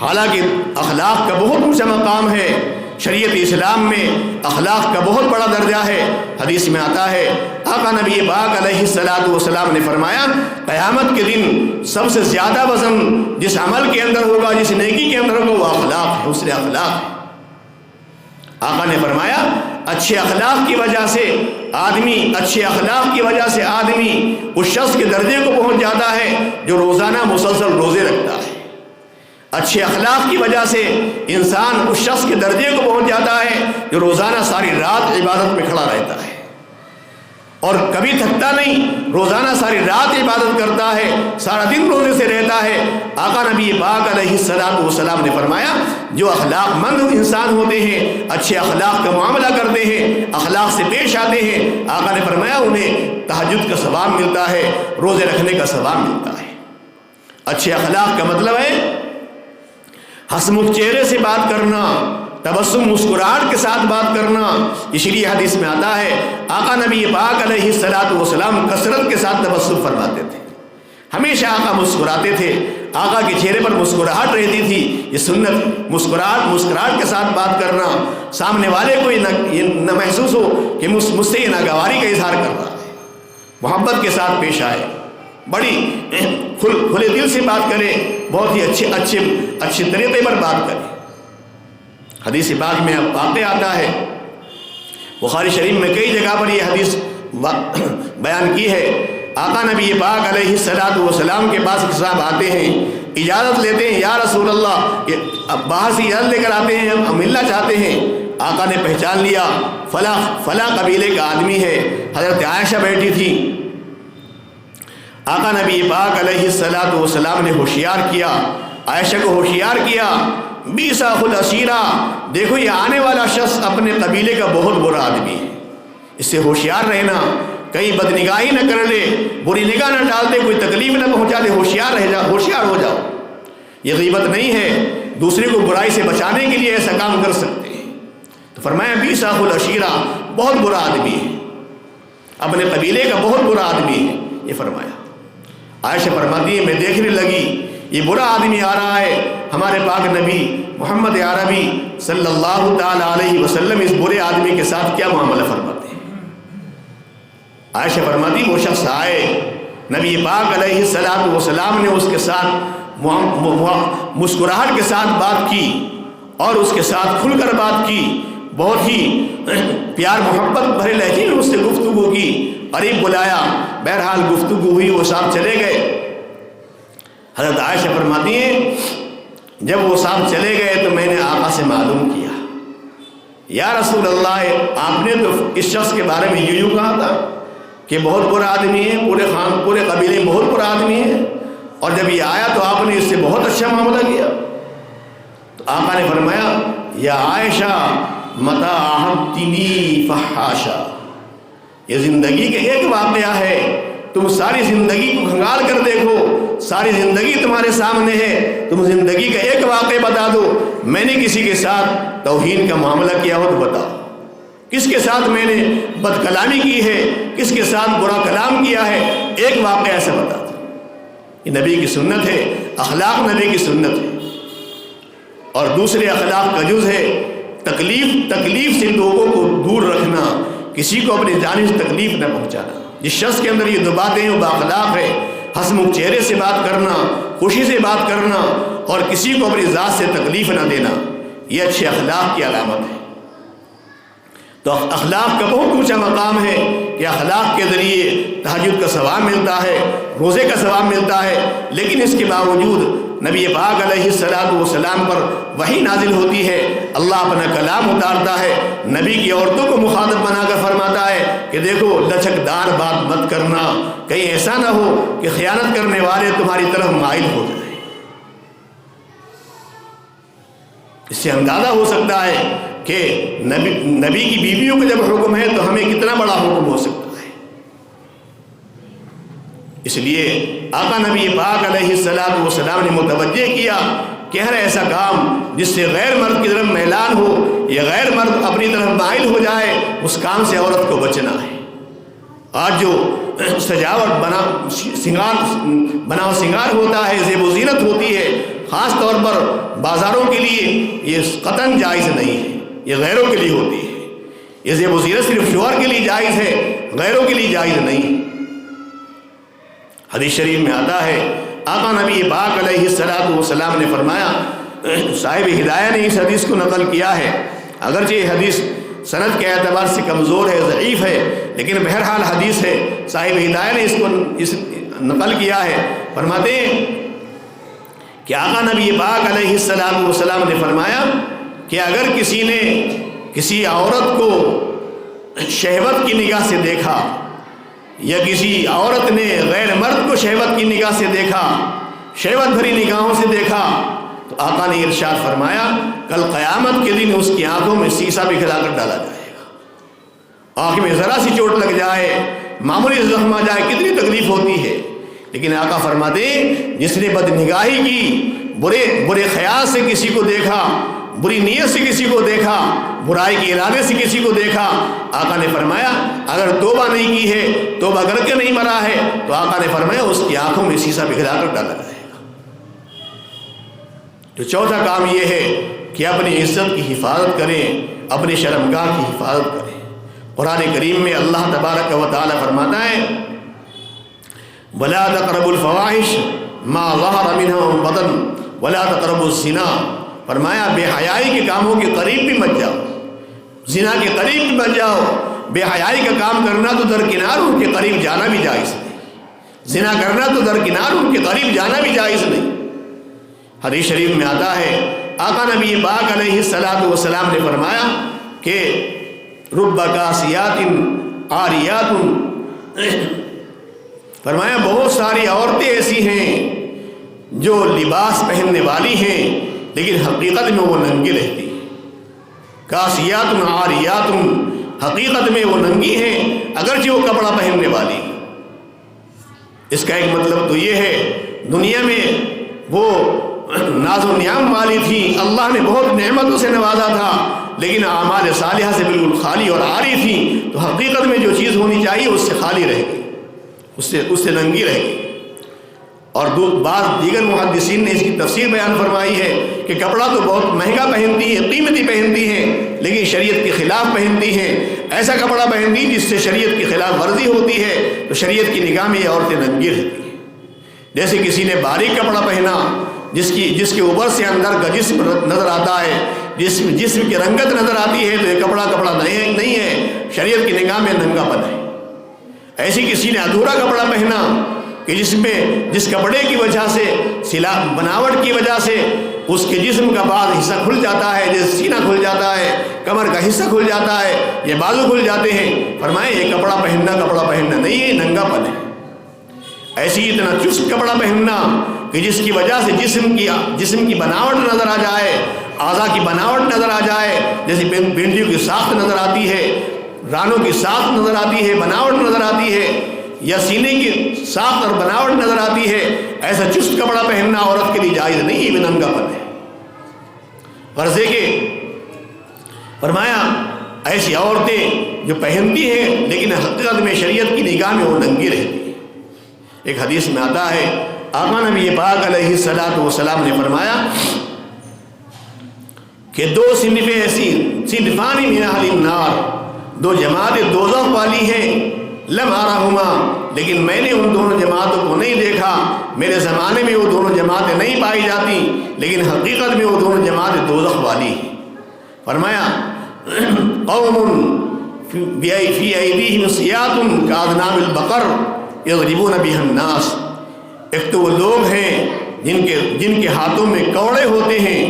حالانکہ اخلاق کا بہت اونچا مقام ہے، شریعت اسلام میں اخلاق کا بہت بڑا درجہ ہے۔ حدیث میں آتا ہے آقا نبی پاک علیہ الصلوۃ والسلام نے فرمایا قیامت کے دن سب سے زیادہ وزن جس عمل کے اندر ہوگا، جس نیکی کے اندر ہوگا، وہ اخلاق ہے، حسن اخلاق ہے۔ آقا نے فرمایا اچھے اخلاق کی وجہ سے آدمی اس شخص کے درجے کو پہنچ جاتا ہے جو روزانہ مسلسل روزے رکھتا ہے۔ اچھے اخلاق کی وجہ سے انسان اس شخص کے درجے کو پہنچ جاتا ہے جو روزانہ ساری رات عبادت میں کھڑا رہتا ہے اور کبھی تھکتا نہیں، روزانہ ساری رات عبادت کرتا ہے، سارا دن روزے سے رہتا ہے۔ آقا نبی پاک علیہ الصلوۃ والسلام نے فرمایا جو اخلاق مند انسان ہوتے ہیں، اچھے اخلاق کا معاملہ کرتے ہیں، اخلاق سے پیش آتے ہیں، آقا نے فرمایا انہیں تہجد کا ثواب ملتا ہے، روزے رکھنے کا ثواب ملتا ہے۔ اچھے اخلاق کا مطلب ہے ہسمکھ چہرے سے بات کرنا، تبسم مسکراہٹ کے ساتھ بات کرنا۔ اس لیے حدیث میں آتا ہے آقا نبی پاک علیہ الصلوۃ والسلام کثرت کے ساتھ تبسم فرماتے تھے، ہمیشہ آقا مسکراتے تھے، آقا کے چہرے پر مسکراہٹ رہتی تھی۔ یہ سنت مسکراہٹ کے ساتھ بات کرنا، سامنے والے کو یہ نہ محسوس ہو کہ مجھ سے یہ ناگواری کا اظہار کر رہا ہے، محبت کے ساتھ پیش آئے، بڑی کھلے دل سے بات کرے، بہت ہی اچھے طریقے پر بات کرے۔ حدیث پاک میں واقع آتا ہے، بخاری شریف میں کئی جگہ پر یہ حدیث بیان کی ہے۔ آقا نبی پاک علیہ الصلوۃ والسلام کے پاس ایک صاحب آتے ہیں، اجازت لیتے ہیں، یا رسول اللہ، باہر سے اجازت لے کر آتے ہیں، ہم ملنا چاہتے ہیں۔ آقا نے پہچان لیا فلاں قبیلے کا آدمی ہے۔ حضرت عائشہ بیٹھی تھی، آقا نبی پاک علیہ الصلوۃ والسلام نے ہوشیار کیا، عائشہ کو ہوشیار کیا، بیس العشیرہ، دیکھو یہ آنے والا شخص اپنے قبیلے کا بہت برا آدمی ہے، اس سے ہوشیار رہنا، کہیں بدنگاہی نہ کر لے، بری نگاہ نہ ڈال دے، کوئی تکلیف نہ پہنچا دے، ہوشیار ہو جاؤ۔ یہ غیبت نہیں ہے، دوسرے کو برائی سے بچانے کے لیے ایسا کام کر سکتے ہیں۔ تو فرمایا بیس العشیرہ، بہت برا آدمی ہے، اپنے قبیلے کا بہت برا آدمی ہے، یہ فرمایا۔ عائشہ فرماتی ہے میں دیکھنے لگی یہ برا آدمی آ رہا ہے، ہمارے پاک نبی محمد عربی صلی اللہ تعالی علیہ وسلم اس برے آدمی کے ساتھ کیا معاملہ فرماتے ہیں۔ عائشہ فرماتی وہ شخص آئے، نبی پاک علیہ الصلوۃ والسلام نے اس کے ساتھ مسکراہٹ کے ساتھ بات کی اور اس کے ساتھ کھل کر بات کی، بہت ہی پیار محبت بھرے لہجے میں اس سے گفتگو کی، قریب بلایا، بہرحال گفتگو ہوئی، وہ صاحب چلے گئے۔ حضرت عائشہ فرماتی ہیں جب وہ صاحب چلے گئے تو میں نے آقا سے معلوم کیا، یا رسول اللہ آپ نے تو اس شخص کے بارے میں یوں کہا تھا کہ بہت برا آدمی ہے، پورے قبیلے میں بہت برا آدمی ہے، اور جب یہ آیا تو آپ نے اس سے بہت اچھا معاملہ کیا۔ تو آقا نے فرمایا یا عائشہ متا احبتنی فحاشا، یہ زندگی کا ایک واقعہ ہے، تم ساری زندگی کو کھنگال کر دیکھو، ساری زندگی تمہارے سامنے ہے، تم زندگی کا ایک واقعہ بتا دو، میں نے کسی کے ساتھ توہین کا معاملہ کیا ہو تو بتاؤ، کس کے ساتھ میں نے بد کلامی کی ہے، کس کے ساتھ برا کلام کیا ہے، ایک واقعہ ایسا بتا دو۔ یہ نبی کی سنت ہے، اخلاق نبی کی سنت ہے۔ اور دوسرے اخلاق کا جز ہے تکلیف سے لوگوں کو دور رکھنا، کسی کو اپنی جانب سے تکلیف نہ پہنچانا۔ جس شخص کے اندر یہ دو باتیں ہیں وہ بااخلاق ہے، ہسمکھ چہرے سے بات کرنا، خوشی سے بات کرنا، اور کسی کو اپنی ذات سے تکلیف نہ دینا، یہ اچھے اخلاق کی علامت ہے۔ تو اخلاق کا بہت اونچا مقام ہے کہ اخلاق کے ذریعے تہجد کا ثواب ملتا ہے، روزے کا ثواب ملتا ہے، لیکن اس کے باوجود نبی پاک علیہ الصلوۃ والسلام پر وحی نازل ہوتی ہے، اللہ اپنا کلام اتارتا ہے، نبی کی عورتوں کو مخاطب بنا کر فرماتا ہے کہ دیکھو لچکدار بات مت کرنا، کہیں ایسا نہ ہو کہ خیانت کرنے والے تمہاری طرف مائل ہو جائیں۔ اس سے اندازہ ہو سکتا ہے کہ نبی کی بیویوں کا جب حکم ہے تو ہمیں کتنا بڑا حکم ہو سکتا ہے۔ اس لیے آقا نبی پاک علیہ الصلوۃ والسلام نے متوجہ کیا کہ ہر ایسا کام جس سے غیر مرد کی طرف میلان ہو یا غیر مرد اپنی طرف مائل ہو جائے، اس کام سے عورت کو بچنا ہے۔ آج جو سجاوٹ بناؤ سنگار ہوتا ہے، زیب و زینت ہوتی ہے، خاص طور پر بازاروں کے لیے یہ قطعاً جائز نہیں ہے، یہ غیروں کے لیے ہوتی ہے۔ یہ زیب و زینت صرف شوہر کے لیے جائز ہے، غیروں کے لیے جائز نہیں۔ حدیث شریف میں آتا ہے آقا نبی پاک علیہ الصلوۃ والسلام نے فرمایا، صاحب ہدایہ نے اس حدیث کو نقل کیا ہے، اگرچہ یہ حدیث سند کے اعتبار سے کمزور ہے، ضعیف ہے، لیکن بہرحال حدیث ہے، صاحب ہدایہ نے اس نقل کیا ہے۔ فرماتے ہیں کہ آقا نبی پاک علیہ السلام نے فرمایا کہ اگر کسی نے کسی عورت کو شہوت کی نگاہ سے دیکھا، یا کسی عورت نے غیر مرد کو شہوت کی نگاہ سے دیکھا، شہوت بھری نگاہوں سے دیکھا، تو آقا نے ارشاد فرمایا کل قیامت کے دن اس کی آنکھوں میں سیسا بھی کھلا کر ڈالا جائے گا۔ آنکھ میں ذرا سی چوٹ لگ جائے، معمولی زخم آ جائے، کتنی تکلیف ہوتی ہے، لیکن آقا فرماتے ہیں جس نے بد نگاہی کی، برے خیال سے کسی کو دیکھا، بری نیت سے کسی کو دیکھا، برائی کے ارادے سے کسی کو دیکھا، آقا نے فرمایا اگر توبہ نہیں کی ہے، توبہ کر کے نہیں مرا ہے، تو آقا نے فرمایا اس کی آنکھوں میں سیسا پگھلا کر ڈالا جائے گا۔ تو چوتھا کام یہ ہے کہ اپنی عزت کی حفاظت کریں، اپنی شرمگاہ کی حفاظت کریں۔ قرآن کریم میں اللہ تبارک و تعالی فرماتا ہے وَلَا تَقْرَبُوا الْفَوَاحِشَ مَا ظَهَرَ مِنْهَا وَمَا بَطَنَ وَلَا تَقْرَبُوا الزِّنَا۔ فرمایا بے حیائی کے کاموں کے قریب بھی مت جاؤ، زنا کے قریب بھی مت جاؤ۔ بے حیائی کا کام کرنا تو درکنار ان کے قریب جانا بھی جائز نہیں، زنا کرنا تو درکنار ان کے قریب جانا بھی جائز نہیں۔ حدیث شریف میں آتا ہے آقا نبی پاک علیہ السلام نے فرمایا کہ رب کاسیات عاریات، فرمایا بہت ساری عورتیں ایسی ہیں جو لباس پہننے والی ہیں لیکن حقیقت میں وہ ننگی رہتی ہیں۔ کاسیات عاریات، حقیقت میں وہ ننگی ہیں اگرچہ وہ کپڑا پہننے والی ہیں۔ اس کا ایک مطلب تو یہ ہے دنیا میں وہ ناز و نعم والی تھی، اللہ نے بہت نعمتوں سے نوازا تھا، لیکن اعمال صالحہ سے بالکل خالی اور عاری تھی، تو حقیقت میں جو چیز ہونی چاہیے اس سے خالی رہے گی، اس سے ننگی رہے گی۔ اور بعض دیگر محدثین نے اس کی تفسیر بیان فرمائی ہے کہ کپڑا تو بہت مہنگا پہنتی ہیں، قیمتی پہنتی ہیں، لیکن شریعت کے خلاف پہنتی ہیں۔ ایسا کپڑا پہنتی جس سے شریعت کی خلاف ورزی ہوتی ہے تو شریعت کی نگاہ میں یہ عورتیں ننگی رہتی ہیں۔ جیسے کسی نے باریک کپڑا پہنا جس کے اوپر سے اندر کا جسم نظر آتا ہے، جسم کی رنگت نظر آتی ہے، تو یہ کپڑا نہیں ہے، شریعت کی نگاہ میں ننگا پن ہے۔ ایسی کسی نے ادھورا کپڑا پہنا کہ جس کپڑے کی وجہ سے بناوٹ کی وجہ سے اس کے جسم کا بعض حصہ کھل جاتا ہے، جیسے سینہ کھل جاتا ہے، کمر کا حصہ کھل جاتا ہے، یہ بازو کھل جاتے ہیں، فرمائے یہ کپڑا پہننا نہیں ہے، ننگا پن ہے۔ ایسی ہی اتنا چست کپڑا پہننا کہ جس کی وجہ سے جسم کی بناوٹ نظر آ جائے، اعضاء کی بناوٹ نظر آ جائے، جیسے بینڈیوں کی ساخت نظر آتی ہے، رانوں کی ساخت نظر آتی ہے، بناوٹ نظر آتی ہے، یا سینے کی ساخت اور بناوٹ نظر آتی ہے، ایسا چست کپڑا پہننا عورت کے لیے جائز نہیں، یہ بھی ننگا پن ہے۔ غرضے کے فرمایا ایسی عورتیں جو پہنتی ہیں لیکن حقیقت میں شریعت کی نگاہ میں وہ ننگی رہتی ہیں۔ ایک حدیث میں آتا ہے آقا نبی پاک علیہ السلام نے فرمایا کہ دو صنفیں ایسی، صنفان من اہل النار، دو جماعتیں دوزخ والی ہیں، لم ارہما، لیکن میں نے ان دونوں جماعتوں کو نہیں دیکھا، میرے زمانے میں وہ دونوں جماعتیں نہیں پائی جاتی، لیکن حقیقت میں وہ دونوں جماعتیں دوزخ والی ہیں۔ فرمایا قوم فی ایدیہم سیاط کاذناب البقر یضربون بها الناس، ایک تو وہ لوگ ہیں جن کے ہاتھوں میں کوڑے ہوتے ہیں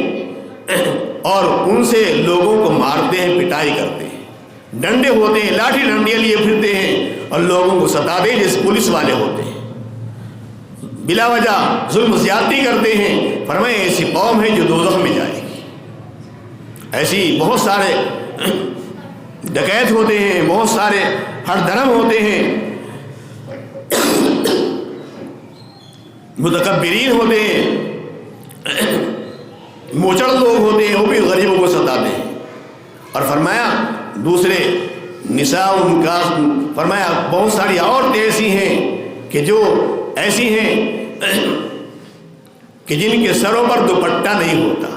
اور ان سے لوگوں کو مارتے ہیں، پٹائی کرتے ہیں، ڈنڈے ہوتے ہیں، لاٹھی ڈنڈیاں لیے پھرتے ہیں اور لوگوں کو ستاتے ہیں جیسے پولیس والے ہوتے ہیں، بلا وجہ ظلم زیادتی کرتے ہیں۔ فرمائے ایسی قوم ہے جو دوزخ میں جائے گی۔ ایسی بہت سارے ڈکیت ہوتے ہیں، بہت سارے ہر دھرم ہوتے ہیں، متکبرین ہوتے ہیں، موچڑ لوگ ہوتے ہیں، وہ بھی غریبوں کو ستاتے ہیں۔ اور فرمایا دوسرے نساء ان کا، فرمایا بہت ساری عورتیں ایسی ہیں کہ جو ایسی ہیں کہ جن کے سروں پر دوپٹہ نہیں ہوتا،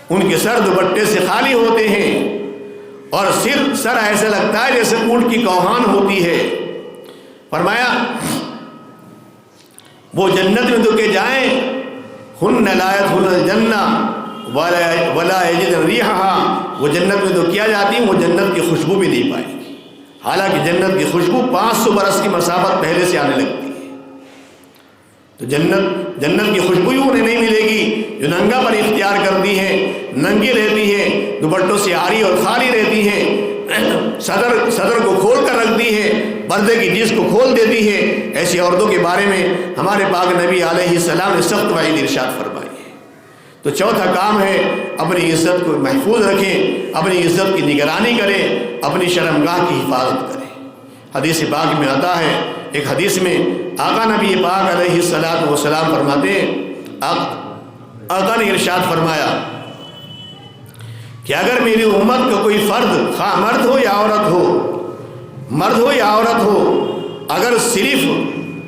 ان کے سر دوپٹے سے خالی ہوتے ہیں اور سر ایسا لگتا ہے جیسے اونٹ کی کوہان ہوتی ہے۔ فرمایا وہ جنت میں تو کہ جائیں، ہن لا يدخلن الجنہ ولا یجد ریحہا، وہ جنت میں تو کیا جاتی ہیں، وہ جنت کی خوشبو بھی نہیں پائے گی، حالانکہ جنت کی خوشبو 500 برس کی مسافت پہلے سے آنے لگتی ہے۔ تو جنت کی خوشبو ہی انہیں نہیں ملے گی جو ننگا پر اختیار کرتی ہیں، ننگی رہتی ہیں، دوپٹوں سے عاری اور خالی رہتی ہیں، صدر کو کھول کر رکھتی ہے، پردے کی چیز کو کھول دیتی ہے۔ ایسی عورتوں کے بارے میں ہمارے پاک نبی علیہ السلام نے سخت وعید ارشاد فرمائی ہے۔ تو چوتھا کام ہے اپنی عزت کو محفوظ رکھیں، اپنی عزت کی نگرانی کریں، اپنی شرمگاہ کی حفاظت کریں۔ حدیث پاک میں آتا ہے، ایک حدیث میں آقا نبی پاک علیہ السلام فرماتے ہیں، آقا نے ارشاد فرمایا کہ اگر میری امت کا کوئی فرد، خواہ مرد ہو یا عورت ہو، اگر صرف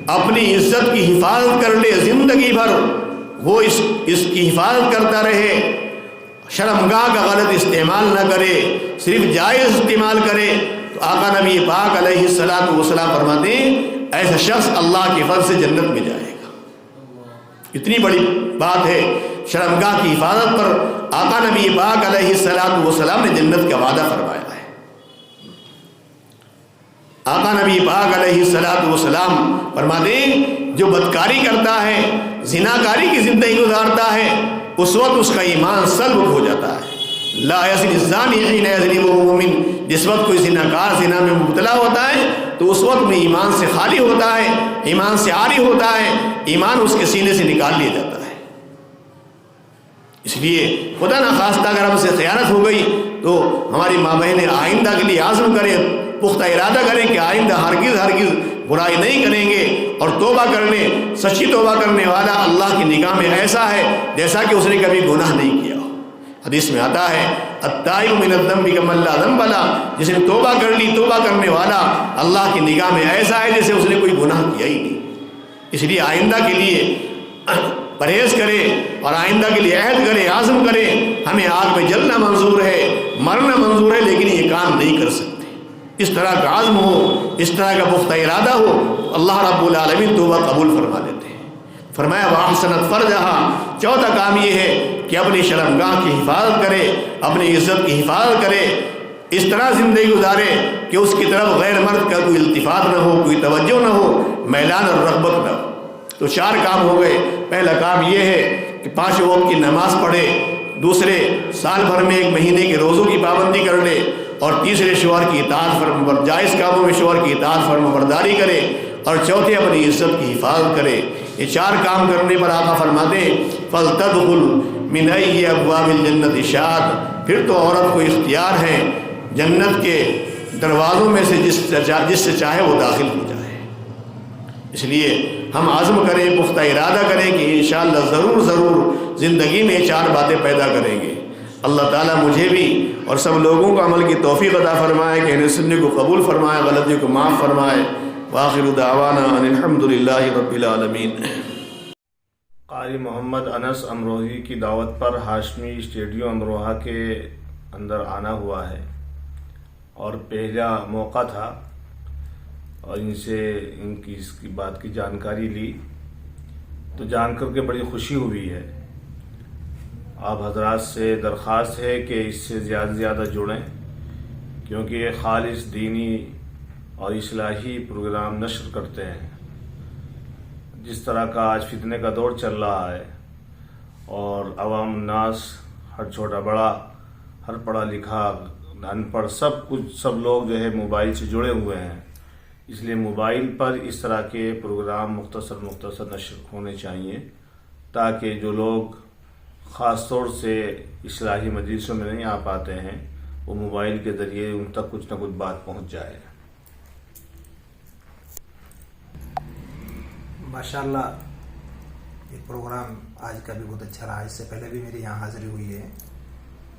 اپنی عزت کی حفاظت کر لے، زندگی بھر وہ اس کی حفاظت کرتا رہے، شرمگاہ کا غلط استعمال نہ کرے، صرف جائز استعمال کرے، تو آقا نبی پاک علیہ السلام فرماتے ہیں ایسا شخص اللہ کے فضل سے جنت میں جائے گا۔ اتنی بڑی بات ہے، شرمگاہ کی حفاظت پر آقا نبی پاک علیہ السلام نے جنت کا وعدہ فرمایا ہے۔ آقا نبی پاک علیہ السلام فرماتے ہیں جو بدکاری کرتا ہے، زناکاری کی زندگی گزارتا ہے، اس وقت اس کا ایمان سلب ہو جاتا ہے۔ لا یزنی الزانی حین یزنی وہو مؤمن، جس وقت کوئی زناکار زنا میں مبتلا ہوتا ہے تو اس وقت میں ایمان سے خالی ہوتا ہے، ایمان سے عاری ہوتا ہے، ایمان اس کے سینے سے نکال لیا جاتا ہے۔ اس لیے خدا نخواستہ اگر ہم سے خیانت ہو گئی تو ہماری ماں بہنیں آئندہ کے لیے عزم کریں، پختہ ارادہ کریں کہ آئندہ ہرگز برائی نہیں کریں گے، اور توبہ کرنے، سچی توبہ کرنے والا اللہ کی نگاہ میں ایسا ہے جیسا کہ اس نے کبھی گناہ نہیں کیا ہو۔ حدیث میں آتا ہے التائب من الذنب کمن لا ذنب لہ، جس نے توبہ کر لی، توبہ کرنے والا اللہ کی نگاہ میں ایسا ہے جیسے اس نے کوئی گناہ کیا ہی نہیں۔ اس لیے آئندہ کے لیے پرہیز کرے اور آئندہ کے لیے عہد کرے، عزم کرے، ہمیں آگ میں جلنا منظور ہے، مرنا منظور ہے، لیکن یہ کام نہیں کر سکتے۔ اس طرح کا عزم ہو، اس طرح کا پختہ ارادہ ہو، اللہ رب العالمین توبہ قبول فرما لیتے ہیں۔ فرمایا وَأَحْسَنَتْ فَرْجَهَا، چوتھا کام یہ ہے کہ اپنی شرمگاہ کی حفاظت کرے، اپنی عزت کی حفاظت کرے، اس طرح زندگی گزارے کہ اس کی طرف غیر مرد کا کوئی التفات نہ ہو، کوئی توجہ نہ ہو، میلان اور رغبت نہ ہو۔ تو 4 کام ہو گئے۔ پہلا کام یہ ہے کہ 5 وقت کی نماز پڑھے، دوسرے سال بھر میں 1 مہینے کے روزوں کی پابندی کر لے، اور تیسرے شوہر کی اطاعت جائز کاموں میں شوہر کی اطاعت فرمانبرداری کرے، اور چوتھے اپنی عزت کی حفاظت کرے۔ یہ 4 کام کرنے پر آقا فرماتے ہیں فَلْتَدْخُلْ مِنْ أَيِّ أَبْوَابِ الْجَنَّةِ شَاءَتْ، پھر تو عورت کو اختیار ہے جنت کے دروازوں میں سے جس سے چاہے وہ داخل ہو جائے۔ اس لیے ہم عزم کریں، پختہ ارادہ کریں کہ انشاءاللہ ضرور زندگی میں 4 باتیں پیدا کریں گے۔ اللہ تعالیٰ مجھے بھی اور سب لوگوں کو عمل کی توفیق عطا فرمائے، کہنے سننے کو قبول فرمائے، غلطی کو معاف فرمائے۔ وآخر دعوانا ان الحمد للہ رب العالمین۔ قاری محمد انس امروہی کی دعوت پر ہاشمی اسٹیڈیو امروہہ کے اندر آنا ہوا ہے، اور پہلا موقع تھا، اور ان سے اس کی بات کی جانکاری لی تو جان کر کے بڑی خوشی ہوئی ہے۔ آپ حضرات سے درخواست ہے کہ اس سے زیادہ سے زیادہ جڑیں، کیونکہ یہ خالص دینی اور اصلاحی پروگرام نشر کرتے ہیں۔ جس طرح کا آج فتنے کا دور چل رہا ہے، اور عوام الناس، ہر چھوٹا بڑا، ہر پڑھا لکھا، ان پڑھ، سب لوگ جو ہے موبائل سے جڑے ہوئے ہیں، اس لیے موبائل پر اس طرح کے پروگرام مختصر نشر ہونے چاہیے، تاکہ جو لوگ خاص طور سے اصلاحی مجلسوں میں نہیں آ پاتے ہیں، وہ موبائل کے ذریعے ان تک کچھ نہ کچھ بات پہنچ جائے۔ ماشاءاللہ یہ پروگرام آج کا بھی بہت اچھا رہا۔ اس سے پہلے بھی میری یہاں حاضری ہوئی ہے۔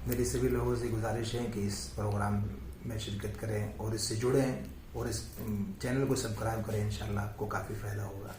میری سبھی لوگوں سے گزارش ہے کہ اس پروگرام میں شرکت کریں اور اس سے جڑیں، اور اس چینل کو سبسکرائب کریں، انشاءاللہ آپ کو کافی فائدہ ہوگا۔